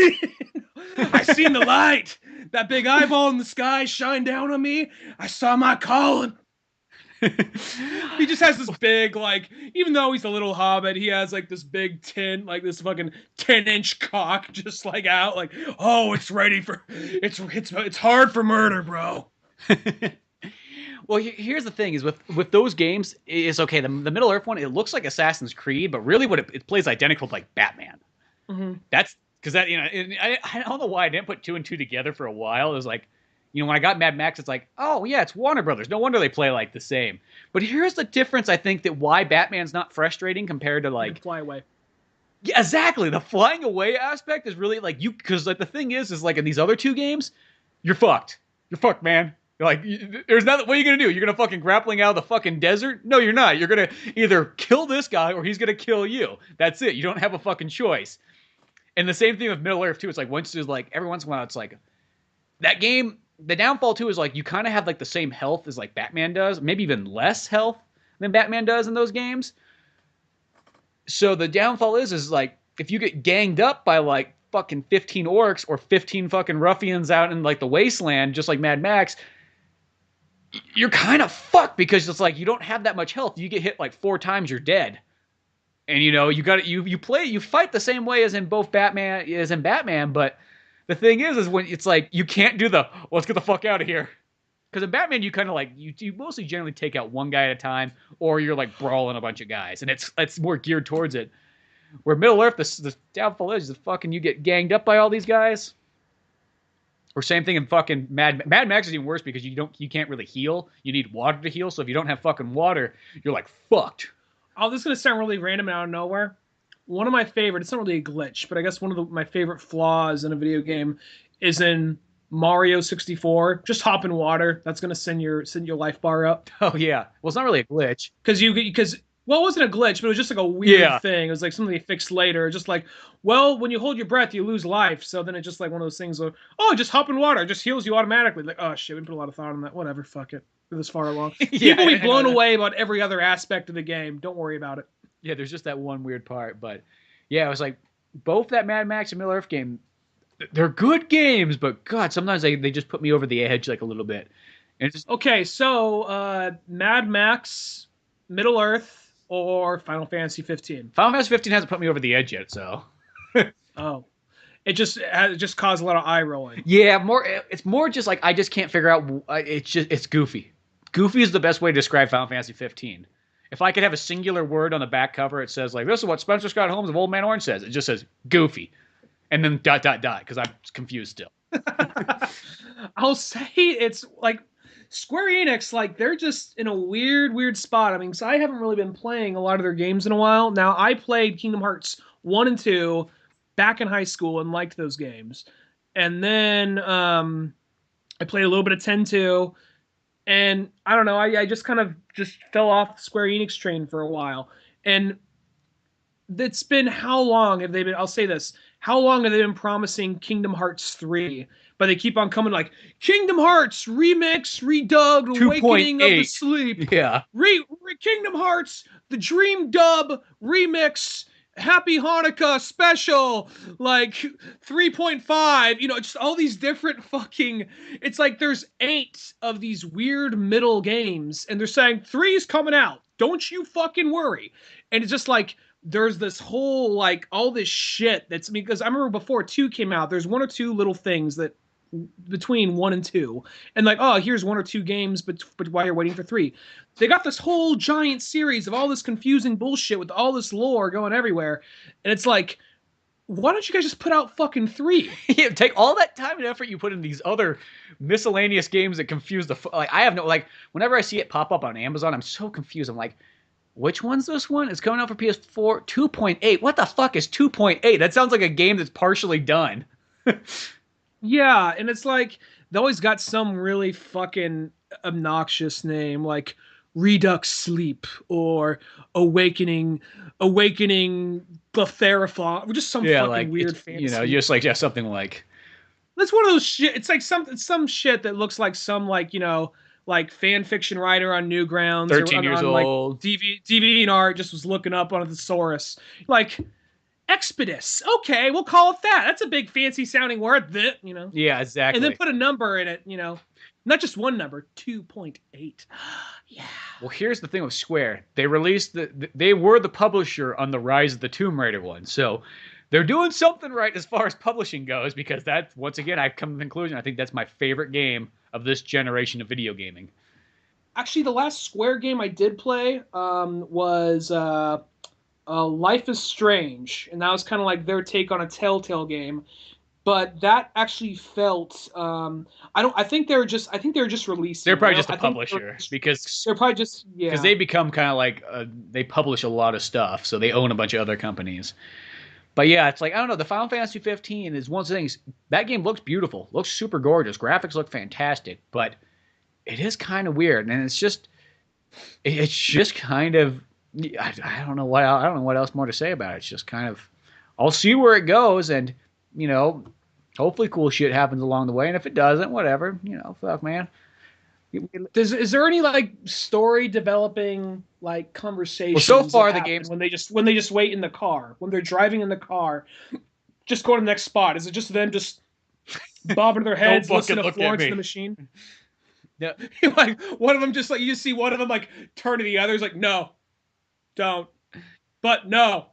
I seen the light. That big eyeball in the sky shine down on me. I saw my calling. He just has this big, like, even though he's a little hobbit, he has like this big this fucking 10-inch cock just like out, like, oh, it's ready for, it's hard for murder, bro. Well, here's the thing: is with those games, it's okay. The Middle Earth one, it looks like Assassin's Creed, but really, what it plays identical to like Batman. Mm-hmm. That's because that I don't know why I didn't put two and two together for a while. It was like, when I got Mad Max, it's like, oh yeah, it's Warner Brothers. No wonder they play like the same. But here's the difference. I think that why Batman's not frustrating compared to like Fly away. Yeah, exactly. The flying away aspect is really like because like the thing is like in these other two games, you're fucked. You're fucked, man. You're like, there's nothing. What are you gonna do? You're gonna fucking grappling out of the fucking desert? No, you're not. You're gonna either kill this guy or he's gonna kill you. That's it. You don't have a fucking choice. And the same thing with Middle Earth too. It's like every once in a while, it's like that game. The downfall too is like you kind of have like the same health as like Batman does, maybe even less health than Batman does in those games. So the downfall is like if you get ganged up by like fucking 15 orcs or 15 fucking ruffians out in like the wasteland, just like Mad Max, you're kind of fucked because it's like you don't have that much health. You get hit like 4 times, you're dead. And you fight the same way as in Batman, but the thing is when it's like you can't do let's get the fuck out of here. Because in Batman, you kind of like you mostly generally take out one guy at a time, or you're like brawling a bunch of guys, and it's more geared towards it. Where Middle Earth, the downfall is the fucking you get ganged up by all these guys. Or same thing in fucking Mad Max is even worse because you can't really heal. You need water to heal, so if you don't have fucking water, you're like fucked. Oh, this is gonna sound really random out of nowhere. One of my favorite, it's not really a glitch, but I guess one of my favorite flaws in a video game is in Mario 64. Just hop in water. That's gonna send your life bar up. Oh yeah. Well, it's not really a glitch. Well, it wasn't a glitch, but it was just like a weird thing. It was like something they fixed later. Just like, well, when you hold your breath, you lose life. So then it's just like one of those things where, oh, just hop in water. It just heals you automatically. Like, oh shit, we put a lot of thought on that. Whatever, fuck it. We're this far along. People will be blown away about every other aspect of the game. Don't worry about it. Yeah, there's just that one weird part. But yeah, it was like both that Mad Max and Middle Earth game, they're good games, but God, sometimes they just put me over the edge like a little bit. And it's just, okay, so Mad Max, Middle Earth, or Final Fantasy 15? Final Fantasy 15 hasn't put me over the edge yet, so. Oh. It just caused a lot of eye rolling. Yeah, it's more just like I just can't figure out. It's goofy. Goofy is the best way to describe Final Fantasy 15. If I could have a singular word on the back cover, it says like, this is what Spencer Scott Holmes of Old Man Orange says. It just says goofy. And then ... because I'm confused still. I'll say it's like Square Enix, like they're just in a weird spot. I mean, so I haven't really been playing a lot of their games in a while. Now, I played Kingdom Hearts 1 and 2 back in high school and liked those games. And then I played a little bit of 10-2. And I don't know, I just kind of just fell off the Square Enix train for a while. And it's been how long have they been, I'll say this, how long have they been promising Kingdom Hearts 3? But they keep on coming like, Kingdom Hearts Remix, Redubbed, Awakening of the Sleep. Yeah. Kingdom Hearts, the Dream Dub Remix, Happy Hanukkah Special, like 3.5, just all these different fucking, it's like there's 8 of these weird middle games, and they're saying 3's coming out. Don't you fucking worry. And it's just like, there's this whole, like, all this shit that's, because I remember before 2 came out, there's 1 or 2 little things that between 1 and 2, and like, oh, here's 1 or 2 games, but while you're waiting for 3, they got this whole giant series of all this confusing bullshit with all this lore going everywhere, and it's like, why don't you guys just put out fucking 3? Yeah, take all that time and effort you put in these other miscellaneous games that confuse I have no, like, whenever I see it pop up on Amazon, I'm so confused. I'm like, which one's this one? It's coming out for PS4 2.8. What the fuck is 2.8? That sounds like a game that's partially done. Yeah, and it's like they always got some really fucking obnoxious name like Redux Sleep or Awakening Glytheraphon, just some fucking like, weird fancy. Just like something like. That's one of those shit. It's like some shit that looks like some like fan fiction writer on Newgrounds, 13 years old. Like DV and art just was looking up on a thesaurus. Like Expedus. Okay, we'll call it that. That's a big fancy sounding word, Yeah, exactly. And then put a number in it, Not just one number, 2.8. Yeah. Well, here's the thing with Square. They released they were the publisher on the Rise of the Tomb Raider one. So they're doing something right as far as publishing goes, because once again, I've come to the conclusion, I think that's my favorite game of this generation of video gaming. Actually, the last Square game I did play was Life is Strange, and that was kind of like their take on a Telltale game. But that actually felt I don't I think they're just releasing. They're probably I just a think publisher because they're probably just they become kind of like they publish a lot of stuff, so they own a bunch of other companies. But yeah, it's like I don't know. The Final Fantasy 15 is one of the things. That game looks beautiful, looks super gorgeous, graphics look fantastic, but it is kind of weird, and it's just kind of I don't know what else more to say about it. It's just kind of I'll see where it goes, and you know, hopefully cool shit happens along the way, and if it doesn't, whatever, fuck man. Is there any like story developing like conversations? Well, so far the game's when they just wait in the car when they're driving in the car, just go to the next spot. Is it just them just bobbing their heads, listening to Florence and the Machine? Yeah. Like one of them just like you just see one of them like turn to the others like no, don't, but no.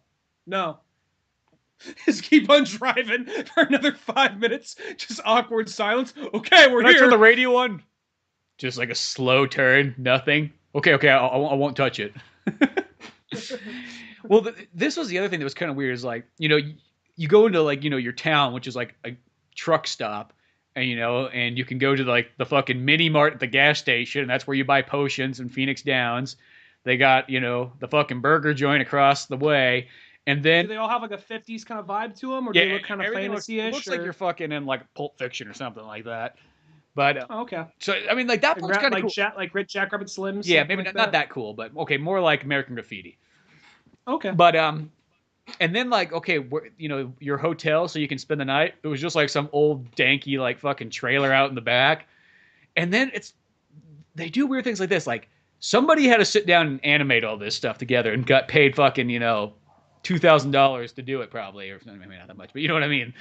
Just keep on driving for another 5 minutes. Just awkward silence. Okay, we're Can here. I turn the radio on? Just like a slow turn, nothing. Okay, I won't touch it. Well, this was the other thing that was kind of weird. Is like, you go into like, your town, which is like a truck stop, and and you can go to like the fucking mini mart at the gas station, and that's where you buy potions in Phoenix Downs. They got, the fucking burger joint across the way. And then do they all have like a 50s kind of vibe to them, or do they look kind of fantasy-ish? It looks like you're fucking in like Pulp Fiction or something like that. But okay. So I mean, like that part's kind of cool. Like Jackrabbit Slims. Yeah, maybe not that cool, but okay, more like American Graffiti. Okay. But and then like okay, your hotel so you can spend the night. It was just like some old danky like fucking trailer out in the back, and then they do weird things like this. Like somebody had to sit down and animate all this stuff together and got paid fucking $2,000 to do it probably, or maybe not that much, but you know what I mean.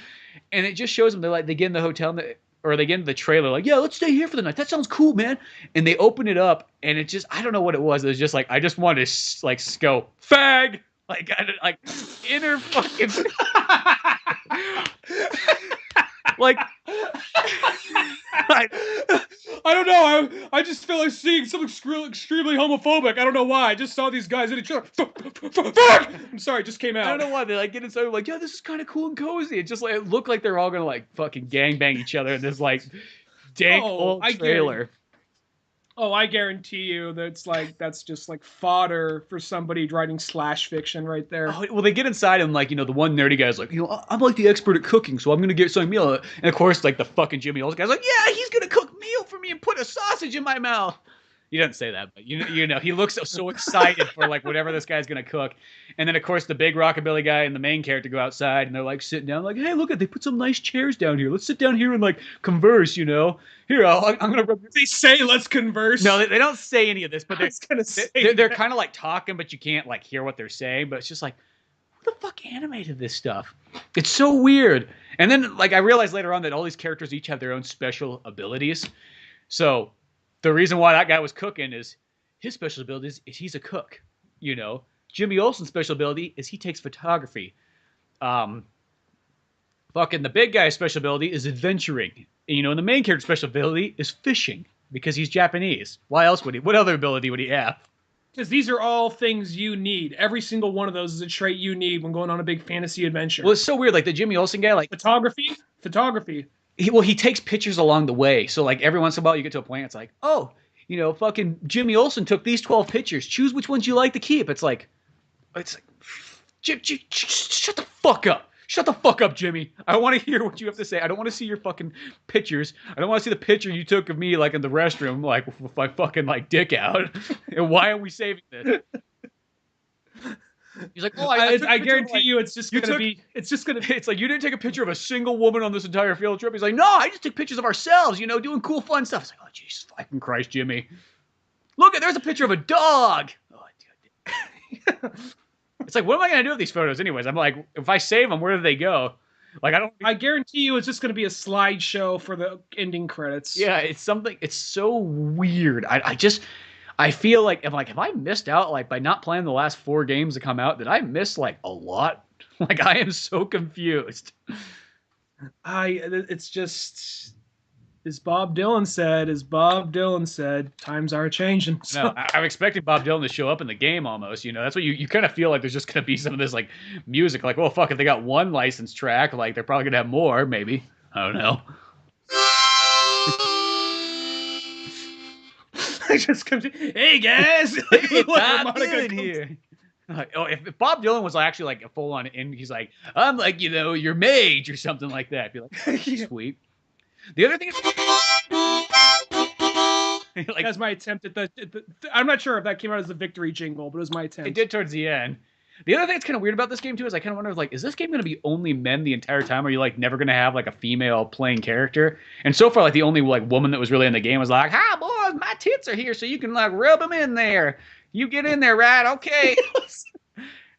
And it just shows them they get in the hotel or they get into the trailer like, yeah, let's stay here for the night. That sounds cool, man. And they open it up and it just I don't know what it was. It was just like I just wanted to like go fag like inner fucking like. I don't know. I just feel like seeing something extremely homophobic. I don't know why. I just saw these guys in each other. Fuck! I'm sorry, it just came out. I don't know why they like get inside. Like, yeah, this is kind of cool and cozy. It just like it looked like they're all gonna like fucking gangbang each other in this like dank old trailer. I guarantee you that's just like fodder for somebody writing slash fiction right there. Oh, well, they get inside and like the one nerdy guy's like, I'm like the expert at cooking, so I'm gonna get some meal. And of course, like the fucking Jimmy Olsen guy's like, yeah, he's gonna cook meal for me and put a sausage in my mouth. He doesn't say that, but he looks so excited for like whatever this guy's gonna cook. And then of course the big rockabilly guy and the main character go outside and they're like sitting down, like, hey, look they put some nice chairs down here. Let's sit down here and like converse, Here, I'm gonna rub. They say let's converse. No, they don't say any of this, but they're kind of like talking, but you can't like hear what they're saying. But it's just like, who the fuck animated this stuff? It's so weird. And then like I realized later on that all these characters each have their own special abilities. So the reason why that guy was cooking is his special ability is he's a cook. Jimmy Olsen's special ability is he takes photography. Fucking the big guy's special ability is adventuring. And the main character's special ability is fishing because he's Japanese. Why else would he? What other ability would he have? Because these are all things you need. Every single one of those is a trait you need when going on a big fantasy adventure. Well, it's so weird. Like the Jimmy Olsen guy, like photography. He takes pictures along the way. So like every once in a while you get to a point, it's like, oh, fucking Jimmy Olsen took these 12 pictures. Choose which ones you like to keep. It's like, shut the fuck up. Shut the fuck up, Jimmy. I want to hear what you have to say. I don't want to see your fucking pictures. I don't want to see the picture you took of me like in the restroom, like with my fucking like dick out. And why are we saving this? He's like, I guarantee you, it's just gonna be. It's like you didn't take a picture of a single woman on this entire field trip. He's like, no, I just took pictures of ourselves, doing cool, fun stuff. It's like, oh, Jesus fucking Christ, Jimmy. Look, there's a picture of a dog. Oh, dude. It's like, what am I gonna do with these photos, anyways? I'm like, if I save them, where do they go? Like, I guarantee you, it's just gonna be a slideshow for the ending credits. Yeah, it's something. It's so weird. I feel like have I missed out like by not playing the last 4 games that come out? Did I miss like a lot? Like I am so confused. It's just As Bob Dylan said, times are changing. No, So, I'm expecting Bob Dylan to show up in the game almost. That's what you kind of feel like there's just gonna be some of this like music. Like, well, fuck, if they got one licensed track, like they're probably gonna have more. Maybe I don't know. I just come to, hey guys, Hey, What Bob harmonica Dylan comes- here. Like, oh, if Bob Dylan was actually like a full on, and he's like, I'm like, your mage or something like that. I'd be like, sweet. The other thing is, like, That's my attempt at I'm not sure if that came out as the victory jingle, but it was my attempt. it did towards the end. The other thing that's kind of weird about this game too is I kind of wonder, like, is this game going to be only men the entire time? Or are you like never going to have like a female playing character? And so far, like the only like woman that was really in the game was like, "Hi boys, my tits are here, so you can like rub them in there. You get in there, right? Okay."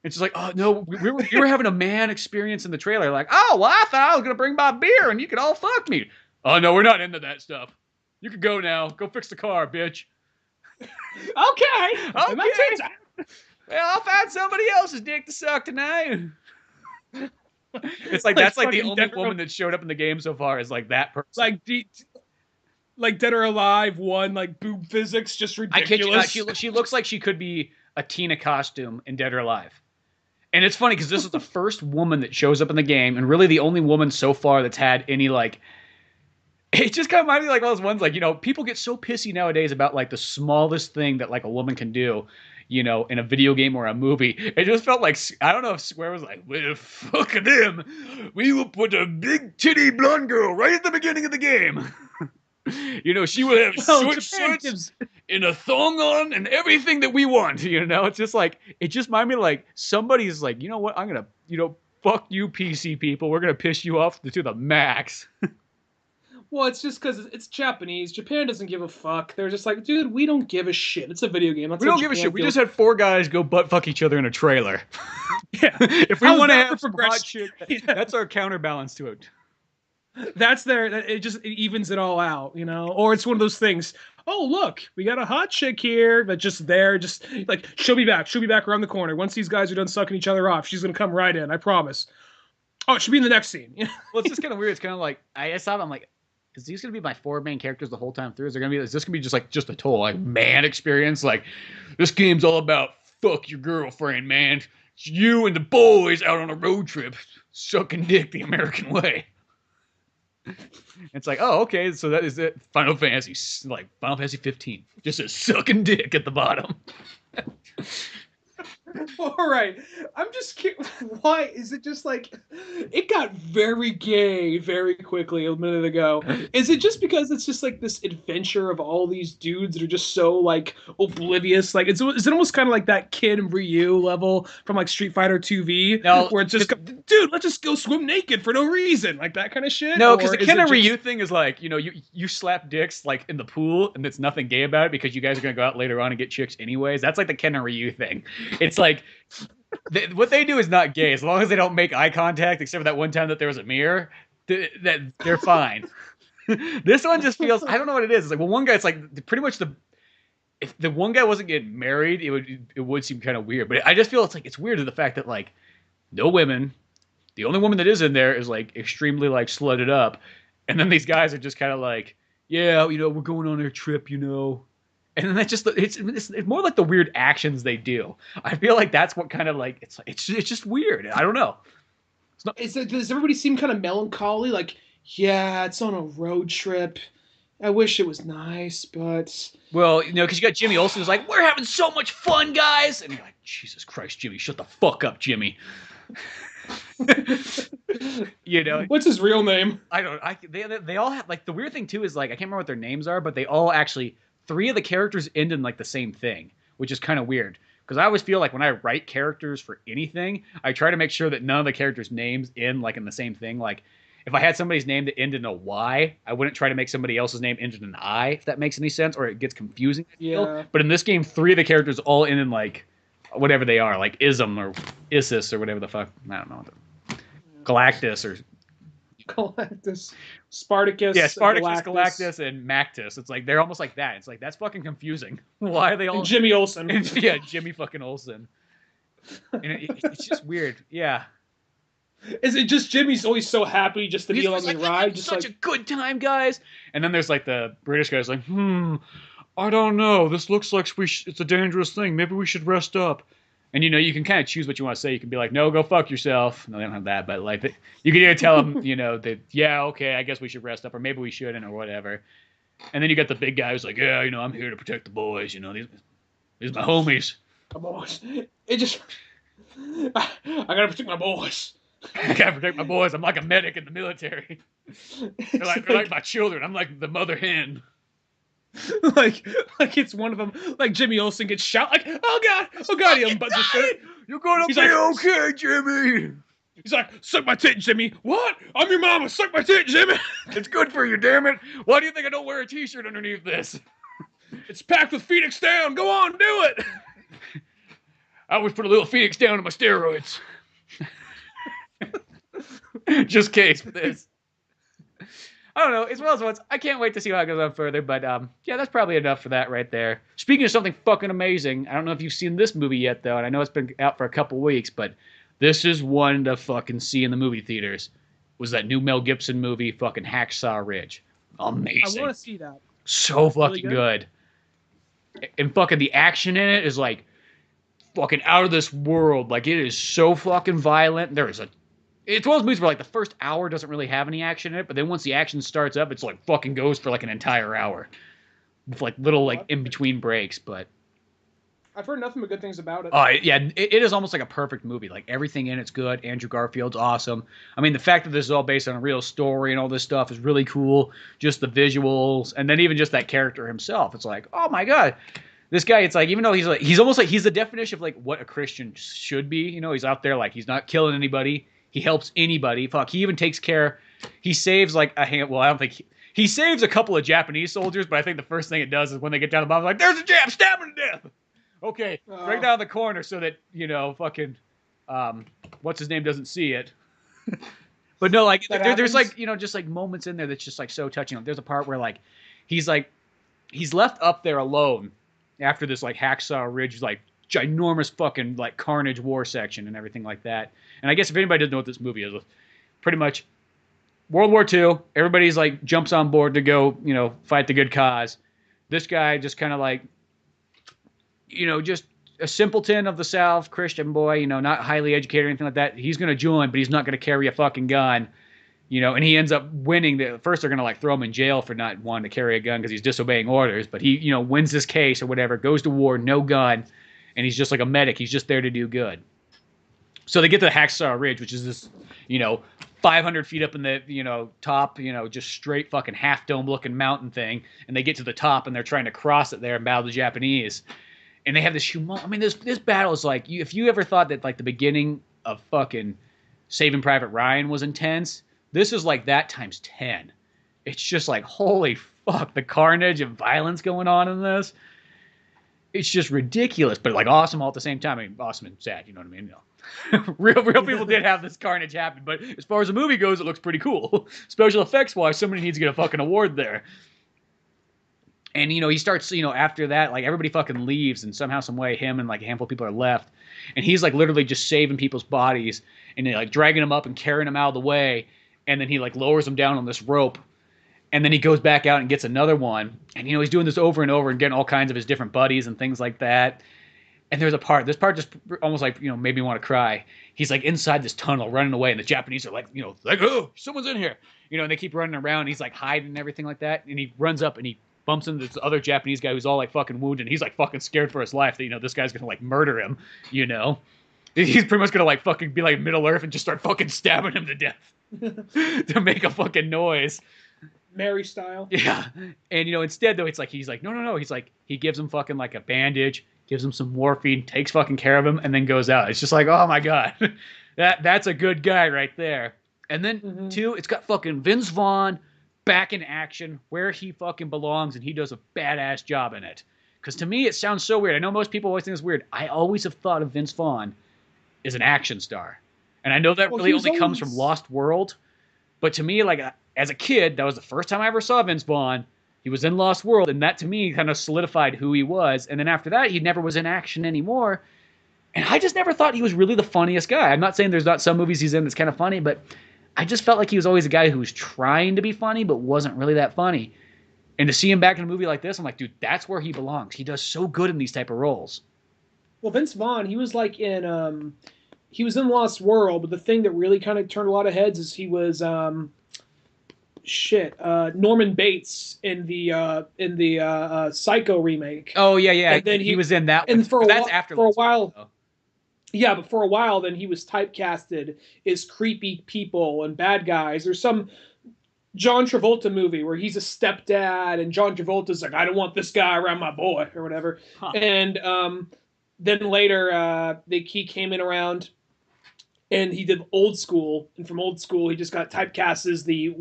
It's just like, oh no, we were having a man experience in the trailer. Like, oh well, I thought I was gonna bring my beer and you could all fuck me. Oh no, we're not into that stuff. You can go now. Go fix the car, bitch. Okay. Okay. My tits are- Well, I'll find somebody else's dick to suck tonight. It's like Like that's like the fucking only Dead or- woman that showed up in the game so far is like that person. like Dead or Alive 1, like boob physics, just I kid you not, ridiculous. she looks like she could be a Tina costume in Dead or Alive. And it's funny because this is the first woman that shows up in the game, and really the only woman so far that's had any like. It just kind of reminded me like all those ones like people get so pissy nowadays about like the smallest thing that like a woman can do, in a video game or a movie. It just felt like I don't know if Square was like, well, fuck them, we will put a big titty blonde girl right at the beginning of the game. She will have short shorts and a thong on and everything that we want. It's just like it just reminded me like somebody's like, you know what, I'm gonna fuck you PC people. We're gonna piss you off to the max. Well, it's just because it's Japanese. Japan doesn't give a fuck. They're just like, dude, we don't give a shit. It's a video game. That's We how don't give a Japan shit. We feels. just had 4 guys go butt fuck each other in a trailer. Yeah. If we How's want to that have for some hot progression? shit, Yeah. that's our counterbalance to it. It evens it all out, Or it's one of those things. Oh, look, we got a hot chick here that just like she'll be back around the corner. Once these guys are done sucking each other off, she's gonna come right in. I promise. Oh, it should be in the next scene. Well, it's just kind of weird. It's kind of like I saw it, I'm like, is these gonna be my 4 main characters the whole time through? Is this gonna be just a total like man experience? Like this game's all about fuck your girlfriend, man. It's you and the boys out on a road trip, sucking dick the American way. It's like, oh, okay, so that is it. Final Fantasy 15, just a sucking dick at the bottom. All right. I'm just curious. Why is it just like it got very gay very quickly a minute ago? Is it just because it's just like this adventure of all these dudes that are just so like oblivious? Like is it almost kind of like that Kid and Ryu level from like Street Fighter 2V, No, where it's just dude, let's just go swim naked for no reason, like that kind of shit? No, because Or the is Ken it and just- Ryu thing is like, you slap dicks like in the pool, and it's nothing gay about it because you guys are gonna go out later on and get chicks anyways. That's like the Ken and Ryu thing. It's like what they do is not gay as long as they don't make eye contact, except for that one time that there was a mirror. That they're fine. This one just feels I don't know what it is. It's like, well, one guy, it's like pretty much if the one guy wasn't getting married, it would seem kind of weird. But I just feel it's weird to the fact that like no women. The only woman that is in there is like extremely like slutted up, and then these guys are just kind of like, yeah, we're going on a trip, and then that's just it's more like the weird actions they do. I feel like that's what kind of like it's just weird. I don't know. Does everybody seem kind of melancholy? Like, yeah, it's on a road trip. I wish it was nice, but Well, because you got Jimmy Olsen who's like, we're having so much fun, guys, and you're like, Jesus Christ, Jimmy, shut the fuck up, Jimmy. What's his real name? They all have like the weird thing too is like I can't remember what their names are, but they all actually 3 of the characters end in like the same thing, which is kind of weird because I always feel like when I write characters for anything, I try to make sure that none of the characters' names end like in the same thing. Like if I had somebody's name that ended in a Y, I wouldn't try to make somebody else's name end in an I, if that makes any sense, or it gets confusing. Yeah. But in this game, 3 of the characters all end in like whatever they are, like Ism or Isis or whatever the fuck. I don't know. Galactus or Galactus, Spartacus. yeah, Spartacus, Galactus, and Mactus. It's like they're almost like that. It's like that's fucking confusing. Why are they all And Jimmy Olsen. Yeah, Jimmy fucking Olsen. And it's just weird. Yeah. Is it just Jimmy's always so happy just to be on the ride? Just such a good time, guys. And then there's like the British guy's like, I don't know. This looks like it's a dangerous thing. Maybe we should rest up. And you can kind of choose what you want to say. You can be like, no, go fuck yourself. No, they don't have that, but like you can either tell them, that yeah, okay, I guess we should rest up, or maybe we shouldn't, or whatever. And then you got the big guy who's like, yeah, I'm here to protect the boys. These are my homies. My boys. It just, I gotta protect my boys. I gotta protect my boys. I'm like a medic in the military. They're like my children. I'm like the mother hen. like it's one of them. Like Jimmy Olsen gets shot. Like, oh god, he unbuttons his shirt. You're gonna be okay, Jimmy. He's like, suck my tit, Jimmy. What? I'm your mama. Suck my tit, Jimmy. It's good for you, damn it. Why do you think I don't wear a t-shirt underneath this? It's packed with Phoenix Down. Go on, do it. I always put a little Phoenix Down in my steroids. Just case for this. I don't know. As well as once, I can't wait to see how it goes on further. But yeah, that's probably enough for that right there. Speaking of something fucking amazing, I don't know if you've seen this movie yet, though, and I know it's been out for a couple weeks, but this is one to fucking see in the movie theaters. Was that new Mel Gibson movie, fucking Hacksaw Ridge? Amazing. I want to see that. So fucking really good. And fucking the action in it is like fucking out of this world. Like, it is so fucking violent. It's one of those movies where like the first hour doesn't really have any action in it, but then once the action starts up, it's like fucking goes for like an entire hour with like little like in between breaks. But I've heard nothing but good things about it. Yeah, it is almost like a perfect movie. Like everything in it's good. Andrew Garfield's awesome. I mean, the fact that this is all based on a real story and all this stuff is really cool. Just the visuals, and then even just that character himself. It's like, oh my god, this guy. It's like, even though he's almost like he's the definition of like what a Christian should be. He's out there like he's not killing anybody. He helps anybody. Fuck, he even takes care. He saves like a hand. Well, I don't think he saves a couple of Japanese soldiers, but I think the first thing it does is when they get down the bottom, like, there's a Jap, stab him to death. Okay, right down the corner so that, fucking, what's his name doesn't see it. But no, like, there's like, just like moments in there that's just like so touching. There's a part where like, he's left up there alone after this like Hacksaw Ridge, like ginormous fucking like carnage war section and everything like that. And I guess if anybody doesn't know what this movie is, pretty much World War II, everybody's like jumps on board to go, fight the good cause. This guy just kind of like, just a simpleton of the South, Christian boy, not highly educated or anything like that. He's going to join, but he's not going to carry a fucking gun, and he ends up winning. First, they're going to like throw him in jail for not wanting to carry a gun because he's disobeying orders, but he, wins this case or whatever, goes to war, no gun, and he's just like a medic. He's just there to do good. So they get to the Hacksaw Ridge, which is this, 500 feet up in the, top, just straight fucking half dome looking mountain thing. And they get to the top and they're trying to cross it there and battle the Japanese. And they have this this battle is like, if you ever thought that like the beginning of fucking Saving Private Ryan was intense, this is like that times 10. It's just like, holy fuck, the carnage and violence going on in this. It's just ridiculous, but like awesome all at the same time. I mean, awesome and sad, you know what I mean? real people did have this carnage happen, but as far as the movie goes, it looks pretty cool. Special effects wise, somebody needs to get a fucking award there. And he starts, after that, like everybody fucking leaves, and somehow, some way, him and like a handful of people are left, and he's like literally just saving people's bodies and like dragging them up and carrying them out of the way, and then he like lowers them down on this rope. And then he goes back out and gets another one. And, he's doing this over and over and getting all kinds of his different buddies and things like that. And this part just almost like, made me want to cry. He's like inside this tunnel running away. And the Japanese are like, oh, someone's in here. And they keep running around. And he's like hiding and everything like that. And he runs up and he bumps into this other Japanese guy who's all like fucking wounded. And he's like fucking scared for his life that, this guy's going to like murder him, He's pretty much going to like fucking be like Middle Earth and just start fucking stabbing him to death to make a fucking noise. Mary style. Yeah. And, instead, though, it's like, he's like, no. He's like, he gives him fucking like a bandage, gives him some morphine, takes fucking care of him, and then goes out. It's just like, oh my God. That's a good guy right there. And then, two, it's got fucking Vince Vaughn back in action where he fucking belongs, and he does a badass job in it. Because to me, it sounds so weird. I know most people always think it's weird. I always have thought of Vince Vaughn as an action star. And I know that really only comes from Lost World. But to me, like, as a kid, that was the first time I ever saw Vince Vaughn. He was in Lost World, and that to me kind of solidified who he was. And then after that, he never was in action anymore. And I just never thought he was really the funniest guy. I'm not saying there's not some movies he's in that's kind of funny, but I just felt like he was always a guy who was trying to be funny, but wasn't really that funny. And to see him back in a movie like this, I'm like, dude, that's where he belongs. He does so good in these type of roles. Well, Vince Vaughn, he was like in he was in Lost World, but the thing that really kind of turned a lot of heads is he was Norman Bates in the Psycho remake. Oh yeah, yeah. And then he was in that. And one. That's after for a Lost while. World, yeah, but for a while, then he was typecasted as creepy people and bad guys. There's some John Travolta movie where he's a stepdad, and John Travolta's like, I don't want this guy around my boy, or whatever. Huh. And then later, he came in around, and he did Old School, and from Old School, he just got typecast as the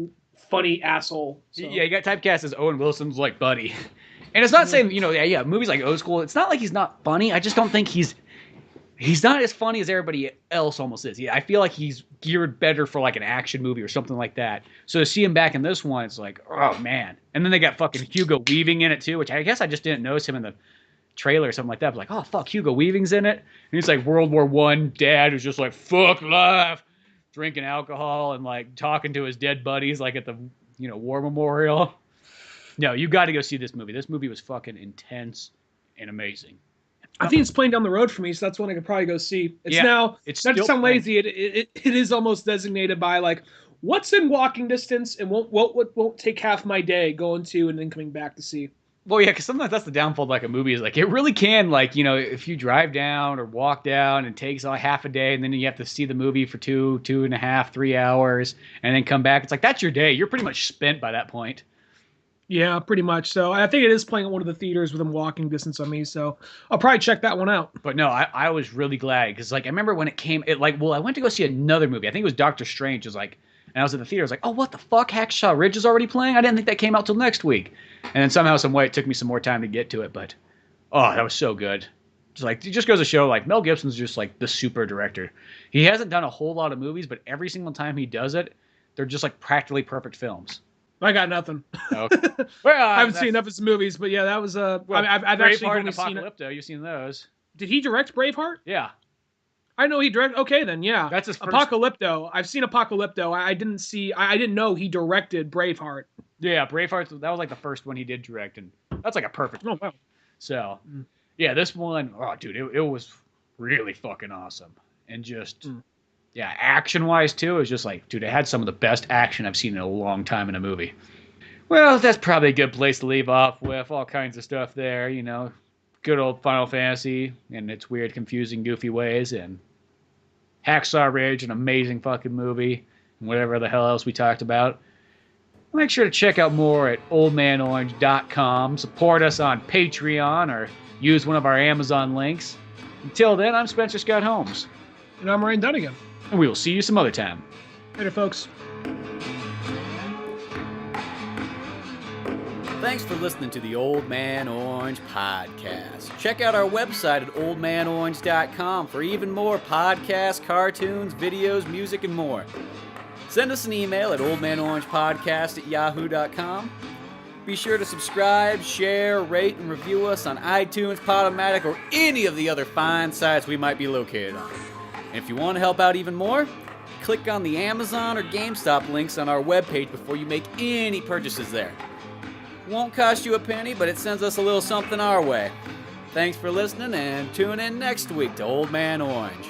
funny asshole. So. Yeah, he got typecast as Owen Wilson's like buddy. And it's not saying, movies like Old School, it's not like he's not funny. I just don't think he's not as funny as everybody else almost is. I feel like he's geared better for like an action movie or something like that. So to see him back in this one, it's like, oh man. And then they got fucking Hugo Weaving in it too, which I guess I just didn't notice him in the trailer or something like that. I was like, oh fuck, Hugo Weaving's in it. And he's like World War I dad who's just like, fuck life, drinking alcohol and like talking to his dead buddies like at the war memorial. No, you got to go see this movie. This movie was fucking intense and amazing. I think it's playing down the road for me, so that's one I could probably go see. It's not to sound lazy. It is almost designated by like what's in walking distance and won't take half my day going to and then coming back to see. Well, yeah, because sometimes that's the downfall of like a movie is like it really can like if you drive down or walk down and takes like half a day and then you have to see the movie for 2.5, 3 hours and then come back. It's like that's your day. You're pretty much spent by that point. Yeah, pretty much. So I think it is playing at one of the theaters within walking distance of me. So I'll probably check that one out. But no, I was really glad because like I remember when it came, I went to go see another movie. I think it was Doctor Strange. It was like, and I was at the theater. I was like, oh, what the fuck? Hacksaw Ridge is already playing? I didn't think that came out till next week. And then somehow, some way, it took me some more time to get to it. But oh, that was so good. It just goes to show like Mel Gibson's just like the super director. He hasn't done a whole lot of movies, but every single time he does it, they're just like practically perfect films. I got nothing. Okay. Well, I haven't seen enough of his movies, but yeah, that was I've actually only seen it. You've seen those? Did he direct Braveheart? Yeah, I know he directed. Okay, then yeah, that's his first... Apocalypto. I've seen Apocalypto. I didn't see. I didn't know he directed Braveheart. Yeah, Braveheart. That was like the first one he did direct, and that's like a perfect. Oh wow. So, yeah, this one, oh dude, it was really fucking awesome, and just. Yeah, action-wise, too, it was just like, dude, it had some of the best action I've seen in a long time in a movie. Well, that's probably a good place to leave off with. All kinds of stuff there, Good old Final Fantasy in its weird, confusing, goofy ways. And Hacksaw Ridge, an amazing fucking movie. And whatever the hell else we talked about. Make sure to check out more at oldmanorange.com. Support us on Patreon or use one of our Amazon links. Until then, I'm Spencer Scott Holmes. And I'm Ryan Dunigan. And we will see you some other time. Later, folks. Thanks for listening to the Old Man Orange podcast. Check out our website at oldmanorange.com for even more podcasts, cartoons, videos, music, and more. Send us an email at oldmanorangepodcast@yahoo.com. Be sure to subscribe, share, rate, and review us on iTunes, Podomatic, or any of the other fine sites we might be located on. And if you want to help out even more, click on the Amazon or GameStop links on our webpage before you make any purchases there. It won't cost you a penny, but it sends us a little something our way. Thanks for listening, and tune in next week to Old Man Orange.